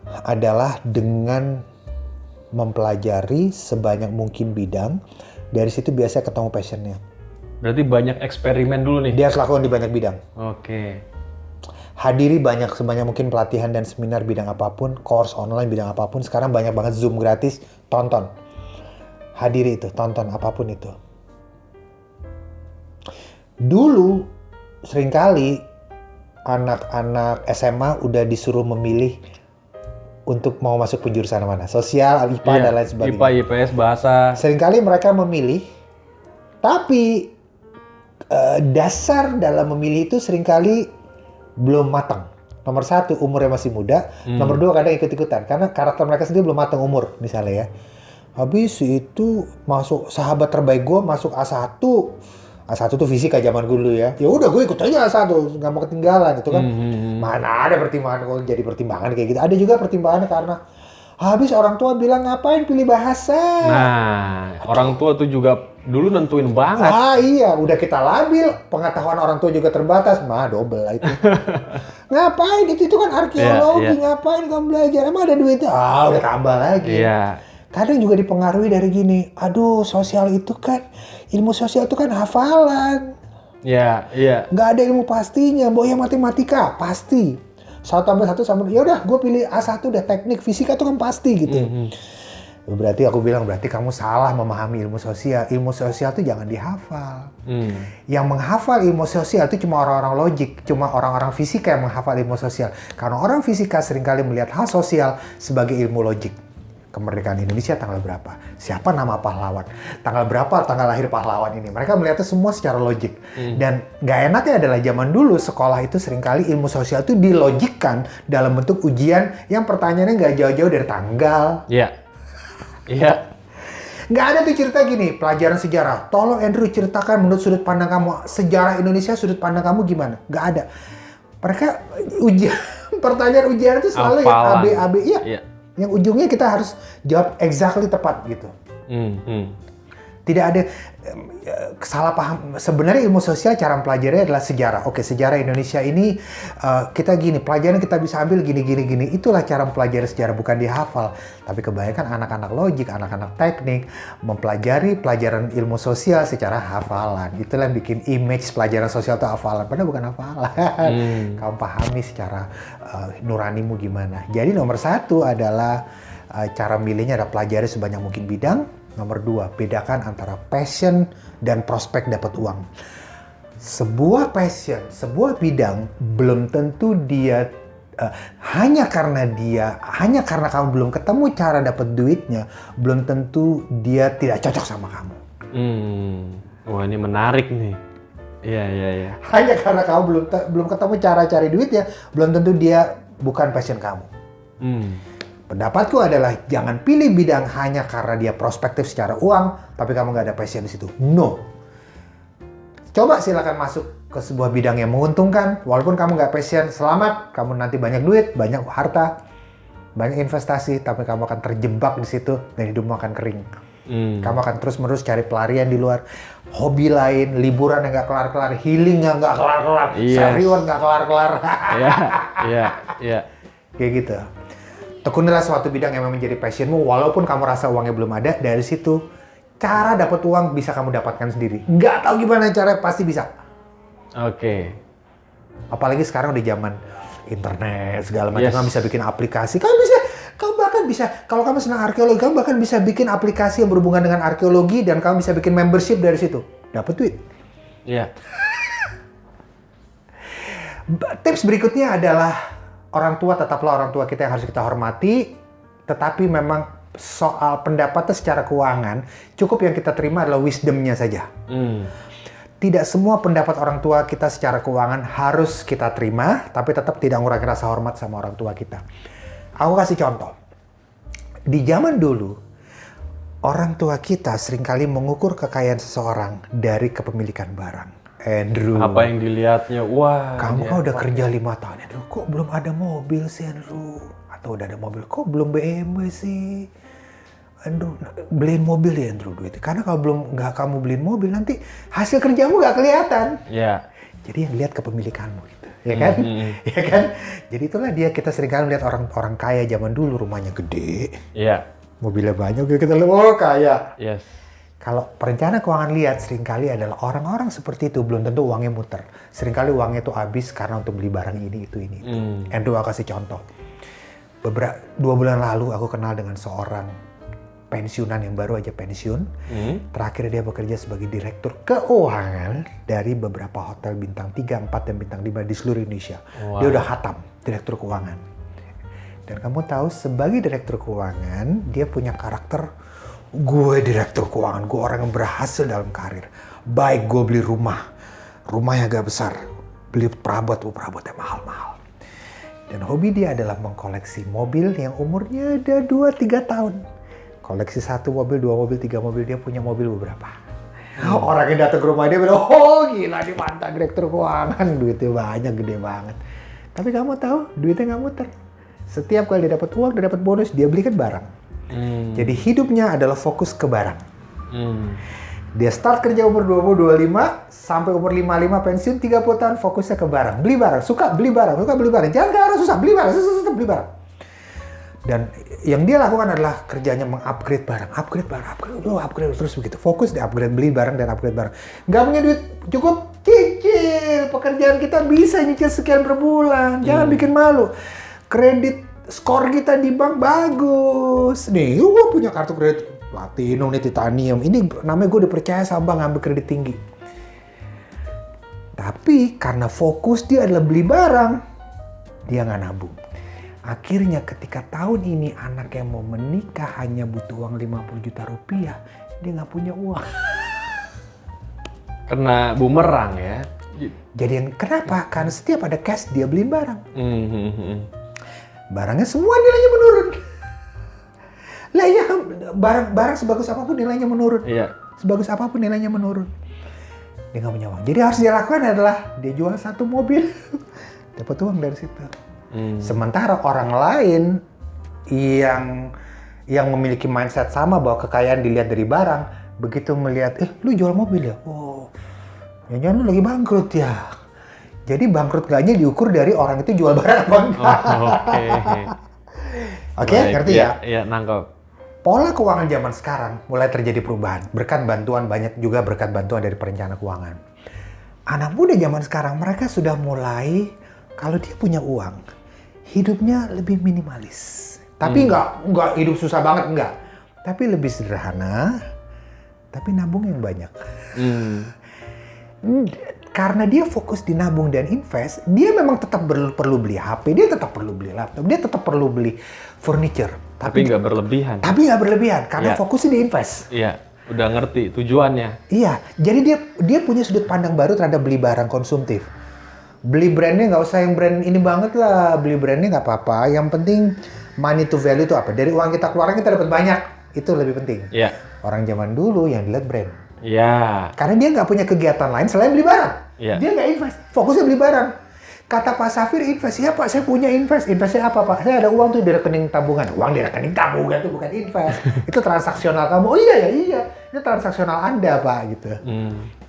Adalah dengan mempelajari sebanyak mungkin bidang. Dari situ biasanya ketemu passionnya. Berarti banyak eksperimen dulu nih? Dia harus lakukan di banyak bidang. Oke. Hadiri sebanyak mungkin pelatihan dan seminar bidang apapun, course online bidang apapun. Sekarang banyak banget Zoom gratis, tonton. Hadiri itu, tonton apapun itu. Dulu, seringkali anak-anak SMA udah disuruh memilih untuk mau masuk penjurusan mana, sosial, IPA, dan lain sebagainya. IPA, IPS, bahasa. Seringkali mereka memilih, tapi dasar dalam memilih itu seringkali belum matang. Nomor satu, umurnya masih muda. Nomor dua, kadang ikut-ikutan. Karena karakter mereka sendiri belum matang umur, misalnya ya. Habis itu masuk, sahabat terbaik gue masuk A1. A1 tuh fisika zaman dulu ya. Ya udah gue ikut aja A1, nggak mau ketinggalan itu kan. Mana ada pertimbangan kok jadi pertimbangan kayak gitu. Ada juga pertimbangan karena habis orang tua bilang ngapain pilih bahasa. Nah, orang tua tuh juga dulu nentuin banget. Iya, udah kita labil, pengetahuan orang tua juga terbatas. Double lah itu. Ngapain itu kan arkeologi, ngapain kamu belajar? Emang ada duitnya? Udah tambah lagi. Kadang juga dipengaruhi dari gini, aduh sosial itu kan, ilmu sosial itu kan hafalan. Nggak ada ilmu pastinya, ya matematika, pasti. 1+1 sama, ya udah gue pilih A1 deh, teknik, fisika itu kan pasti gitu. Berarti aku bilang, berarti kamu salah memahami ilmu sosial. Ilmu sosial itu jangan dihafal. Yang menghafal ilmu sosial itu cuma orang-orang logik, cuma orang-orang fisika yang menghafal ilmu sosial. Karena orang fisika seringkali melihat hal sosial sebagai ilmu logik. Kemerdekaan Indonesia tanggal berapa? Siapa nama pahlawan? Tanggal berapa tanggal lahir pahlawan ini? Mereka melihatnya semua secara logik. Dan nggak enaknya adalah zaman dulu sekolah itu seringkali ilmu sosial itu dilogikkan dalam bentuk ujian yang pertanyaannya nggak jauh-jauh dari tanggal. Nggak ada tuh cerita gini, pelajaran sejarah. Tolong Andrew ceritakan menurut sudut pandang kamu, sejarah Indonesia sudut pandang kamu gimana? Nggak ada. Mereka pertanyaan ujian itu selalu yang AB. Yang ujungnya kita harus jawab exactly tepat gitu. Tidak ada salah paham. Sebenarnya ilmu sosial cara mempelajari adalah sejarah. Oke, sejarah Indonesia ini kita gini, pelajaran kita bisa ambil gini. Itulah cara mempelajari sejarah, bukan dihafal. Tapi kebanyakan anak-anak logik, anak-anak teknik mempelajari pelajaran ilmu sosial secara hafalan. Itulah yang bikin image pelajaran sosial itu hafalan. Padahal bukan hafalan. Kamu pahami secara nuranimu gimana. Jadi nomor satu adalah cara milihnya adalah pelajari sebanyak mungkin bidang. Nomor 2, bedakan antara passion dan prospek dapat uang. Sebuah passion, sebuah bidang belum tentu dia hanya karena kamu belum ketemu cara dapat duitnya, belum tentu dia tidak cocok sama kamu. Wah, ini menarik nih. Iya. Hanya karena kamu belum ketemu cara cari duitnya, belum tentu dia bukan passion kamu. Pendapatku adalah jangan pilih bidang hanya karena dia prospektif secara uang, tapi kamu nggak ada passion di situ. No. Coba silakan masuk ke sebuah bidang yang menguntungkan, walaupun kamu nggak passion, selamat. Kamu nanti banyak duit, banyak harta, banyak investasi, tapi kamu akan terjebak di situ dan hidupmu akan kering. Kamu akan terus-menerus cari pelarian di luar, hobi lain, liburan yang nggak kelar-kelar, healing yang nggak kelar-kelar, self-reward nggak kelar-kelar. Iya. Kayak gitu. Tekunilah suatu bidang yang memang menjadi passionmu, walaupun kamu rasa uangnya belum ada. Dari situ, cara dapat uang bisa kamu dapatkan sendiri. Nggak tahu gimana caranya, pasti bisa. Oke. Apalagi sekarang udah zaman internet segala macam, kamu bisa bikin aplikasi. Kamu bahkan bisa, kalau kamu senang arkeologi, kamu bahkan bisa bikin aplikasi yang berhubungan dengan arkeologi dan kamu bisa bikin membership dari situ. Dapat duit. Iya. Tips berikutnya adalah orang tua, tetaplah orang tua kita yang harus kita hormati, tetapi memang soal pendapatnya secara keuangan, cukup yang kita terima adalah wisdom-nya saja. Tidak semua pendapat orang tua kita secara keuangan harus kita terima, tapi tetap tidak mengurangi rasa hormat sama orang tua kita. Aku kasih contoh. Di zaman dulu, orang tua kita seringkali mengukur kekayaan seseorang dari kepemilikan barang. Andrew, apa yang dilihatnya? Wah, kamu kan udah kerja 5 tahun, Andrew. Kok belum ada mobil sih, Andrew? Atau udah ada mobil, kok belum BMW sih? Andrew, beliin mobil ya, Andrew, duitnya. Karena kalau nggak kamu beliin mobil, nanti hasil kerjamu nggak kelihatan. Iya. Jadi yang lihat kepemilikanmu gitu, ya kan? Ya kan? Jadi itulah kita seringkali melihat orang kaya zaman dulu, rumahnya gede, mobilnya banyak, kita lihat, oh kaya. Yes. Kalau perencana keuangan lihat seringkali adalah orang-orang seperti itu belum tentu uangnya muter. Seringkali uangnya itu habis karena untuk beli barang ini, itu. Andrew, aku kasih contoh. 2 bulan lalu aku kenal dengan seorang pensiunan yang baru aja pensiun. Terakhir dia bekerja sebagai direktur keuangan dari beberapa hotel bintang 3, 4, dan bintang 5 di seluruh Indonesia. Wow. Dia udah khatam direktur keuangan. Dan kamu tahu sebagai direktur keuangan, dia punya karakter, gue direktur keuangan, gue orang yang berhasil dalam karir. Baik, gue beli rumahnya agak besar, beli perabot-perabotnya mahal-mahal. Dan hobi dia adalah mengkoleksi mobil yang umurnya ada 2-3 tahun. Koleksi 1 mobil, 2 mobil, 3 mobil, dia punya mobil beberapa. Orang yang datang ke rumah dia bilang, oh gila, dia mantan direktur keuangan, duitnya banyak, gede banget. Tapi kamu tahu, duitnya nggak muter. Setiap kali dia dapat uang, dia dapat bonus, dia belikan barang. Jadi hidupnya adalah fokus ke barang. Dia start kerja umur 20-25, sampai umur 55 pensiun 30 tahun fokusnya ke barang. Beli barang, suka beli barang. Jangan ke arah susah, beli barang, susah beli barang. Dan yang dia lakukan adalah kerjanya mengupgrade barang, upgrade terus begitu. Fokus di upgrade, beli barang dan upgrade barang. Nggak punya duit, cukup cicil. Pekerjaan kita bisa nyicil sekian per bulan. Jangan bikin malu. Kredit skor kita di bank bagus. Nih, gue punya kartu kredit Platinum nih, Titanium. Ini namanya gue dipercaya sama bank ngambil kredit tinggi. Tapi karena fokus dia adalah beli barang, dia nggak nabung. Akhirnya ketika tahun ini anak yang mau menikah hanya butuh uang 50 juta rupiah, dia nggak punya uang. Kena bumerang ya. Jadi kenapa? Karena setiap ada cash dia beli barang. Barangnya semua nilainya menurun. Lah ya, barang sebagus apapun nilainya menurun. Iya. Sebagus apapun nilainya menurun. Dia nggak punya uang. Jadi harus dia lakukan adalah dia jual 1 mobil, dapat uang dari situ. Sementara orang lain yang memiliki mindset sama bahwa kekayaan dilihat dari barang, begitu melihat, lu jual mobil ya? Oh, jangan lu lagi bangkrut ya. Jadi bangkrut gaknya diukur dari orang itu jual barang apa enggak. Oke, ngerti ya? Iya, nangkep. Pola keuangan zaman sekarang mulai terjadi perubahan. Berkat bantuan dari perencana keuangan. Anak muda zaman sekarang mereka sudah mulai, kalau dia punya uang, hidupnya lebih minimalis. Tapi nggak hidup susah banget, enggak. tapi lebih sederhana, tapi nabung yang banyak. Karena dia fokus di nabung dan invest, dia memang tetap perlu beli HP, dia tetap perlu beli laptop, dia tetap perlu beli furniture. Tapi nggak berlebihan. Tapi nggak berlebihan, karena fokusnya di invest. Iya, udah ngerti tujuannya. Iya, jadi dia punya sudut pandang baru terhadap beli barang konsumtif. Beli brandnya nggak usah yang brand ini banget lah, beli brandnya nggak apa-apa. Yang penting money to value itu apa? Dari uang kita keluarin kita dapat banyak, itu lebih penting. Iya. Orang zaman dulu yang dilihat brand. Iya. Karena dia nggak punya kegiatan lain selain beli barang. Iya. Dia nggak invest, fokusnya beli barang. Kata Pak Safir invest, ya Pak saya punya invest. Investnya apa Pak? Saya ada uang tuh di rekening tabungan. Uang di rekening tabungan itu bukan invest. Itu transaksional kamu. Oh iya ya, iya. Itu transaksional Anda Pak gitu.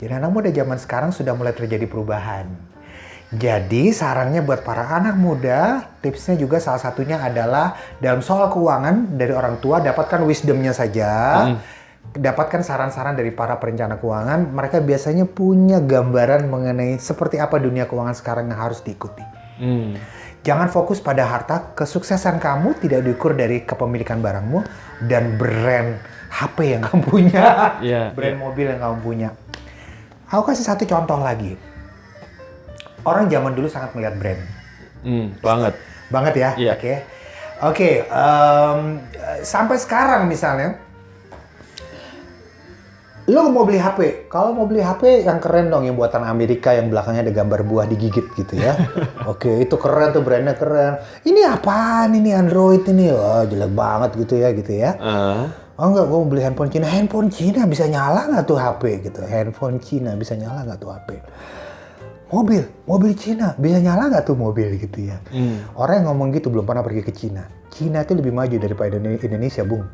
Jadi anak muda zaman sekarang sudah mulai terjadi perubahan. Jadi sarannya buat para anak muda, tipsnya juga salah satunya adalah dalam soal keuangan dari orang tua dapatkan wisdomnya saja. Dapatkan saran-saran dari para perencana keuangan, mereka biasanya punya gambaran mengenai seperti apa dunia keuangan sekarang yang harus diikuti. Jangan fokus pada harta, kesuksesan kamu tidak diukur dari kepemilikan barangmu dan brand HP yang kamu punya, brand mobil yang kamu punya. Aku kasih satu contoh lagi. Orang zaman dulu sangat melihat brand. Banget ya? Iya. Oke. Sampai sekarang misalnya, lo mau beli HP, kalau mau beli HP yang keren dong, yang buatan Amerika yang belakangnya ada gambar buah digigit gitu ya. Oke, itu keren tuh, brandnya keren. Ini apaan ini, Android ini? Wah, jelek banget gitu ya. Oh enggak, gue mau beli handphone Cina. Handphone Cina bisa nyala nggak tuh HP gitu? Handphone Cina bisa nyala nggak tuh HP? Mobil Cina bisa nyala nggak tuh mobil gitu ya? Orang yang ngomong gitu belum pernah pergi ke Cina. Cina itu lebih maju daripada Indonesia, Bung.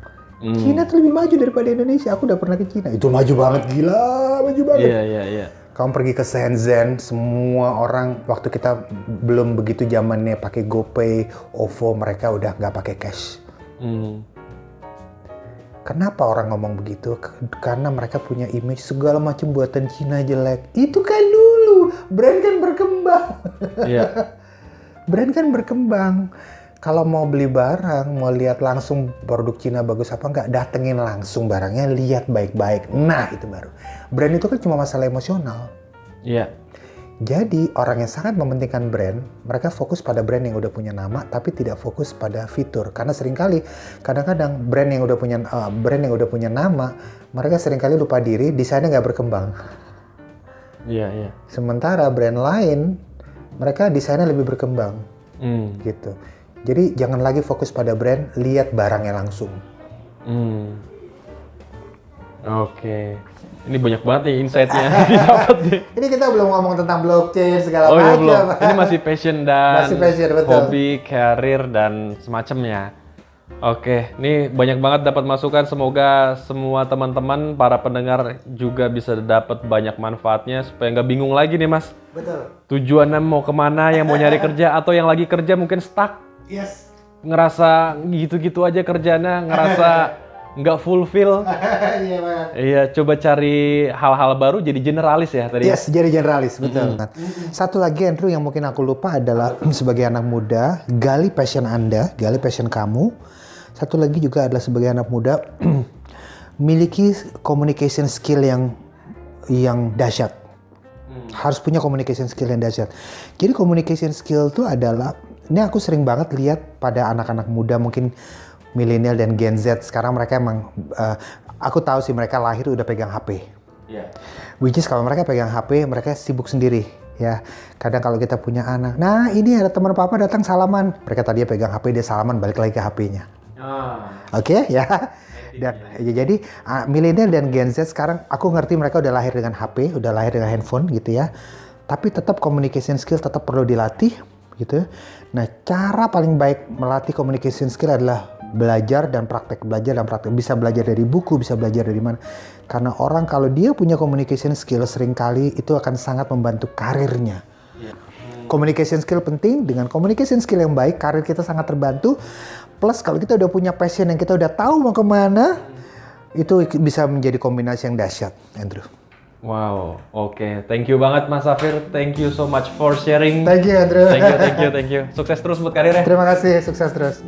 Cina tuh lebih maju daripada Indonesia. Aku udah pernah ke Cina. Itu maju banget, gila, maju banget. Iya. Kamu pergi ke Shenzhen, semua orang waktu kita belum begitu zamannya pakai GoPay, OVO, mereka udah nggak pakai cash. Kenapa orang ngomong begitu? Karena mereka punya image segala macam buatan Cina jelek. Itu kan dulu, brand kan berkembang. Iya. Brand kan berkembang. Kalau mau beli barang, mau lihat langsung produk Cina bagus apa enggak, datengin langsung barangnya, lihat baik-baik. Nah, itu baru. Brand itu kan cuma masalah emosional. Iya. Jadi, orang yang sangat mementingkan brand, mereka fokus pada brand yang udah punya nama, tapi tidak fokus pada fitur. Karena seringkali, kadang-kadang brand yang udah punya nama, mereka seringkali lupa diri, desainnya nggak berkembang. Iya. Sementara brand lain, mereka desainnya lebih berkembang. Gitu. Jadi jangan lagi fokus pada brand, lihat barangnya langsung. Oke. Ini banyak banget nih insight-nya didapat nih. Ini kita belum ngomong tentang blockchain segala macam. macam. Belum. Ini masih passion dan betul. hobi, karir dan semacamnya. Oke, ini banyak banget dapat masukan. Semoga semua teman-teman, para pendengar juga bisa dapat banyak manfaatnya supaya nggak bingung lagi nih, Mas. Betul. Tujuannya mau kemana, yang mau nyari kerja atau yang lagi kerja mungkin stuck. Yes. Ngerasa gitu-gitu aja kerjanya, ngerasa nggak fulfill. Iya banget. Iya, coba cari hal-hal baru jadi generalis ya tadi. Yes, jadi generalis, betul. Satu lagi Andrew yang mungkin aku lupa adalah sebagai anak muda, gali passion Anda, gali passion kamu. Satu lagi juga adalah sebagai anak muda, miliki communication skill yang dahsyat. Harus punya communication skill yang dahsyat. Jadi communication skill itu adalah, ini aku sering banget lihat pada anak-anak muda mungkin milenial dan Gen Z. Sekarang mereka emang, aku tahu sih mereka lahir udah pegang HP. Which is kalau mereka pegang HP, mereka sibuk sendiri. Ya, kadang kalau kita punya anak, nah ini ada teman papa datang salaman. Mereka tadinya pegang HP, dia salaman balik lagi ke HP-nya. Oke, ya. Dan jadi milenial dan Gen Z sekarang aku ngerti mereka udah lahir dengan HP, udah lahir dengan handphone gitu ya. Tapi tetap communication skill tetap perlu dilatih gitu. Nah, cara paling baik melatih communication skill adalah belajar dan praktek. Bisa belajar dari buku, bisa belajar dari mana. Karena orang kalau dia punya communication skill seringkali itu akan sangat membantu karirnya. Communication skill penting, dengan communication skill yang baik, karir kita sangat terbantu. Plus kalau kita udah punya passion yang kita udah tahu mau kemana, itu bisa menjadi kombinasi yang dahsyat, Andrew. Wow, oke. Thank you banget Mas Safir. Thank you so much for sharing. Thank you, Andrew. Thank you. Sukses terus buat karirnya. Terima kasih, sukses terus.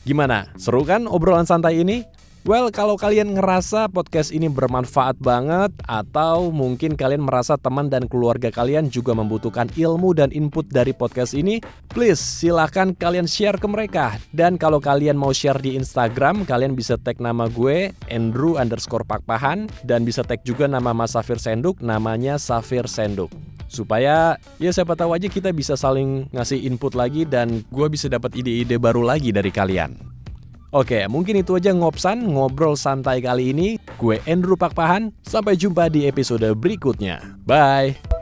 Gimana? Seru kan obrolan santai ini? Well, kalau kalian ngerasa podcast ini bermanfaat banget, atau mungkin kalian merasa teman dan keluarga kalian juga membutuhkan ilmu dan input dari podcast ini, please silahkan kalian share ke mereka. Dan kalau kalian mau share di Instagram, kalian bisa tag nama gue, Andrew_Pakpahan, dan bisa tag juga nama Mas Safir Senduk, namanya Safir Senduk. Supaya ya siapa tahu aja kita bisa saling ngasih input lagi dan gue bisa dapat ide-ide baru lagi dari kalian. Oke, mungkin itu aja ngobrol santai kali ini. Gue Andrew Pakpahan, sampai jumpa di episode berikutnya. Bye!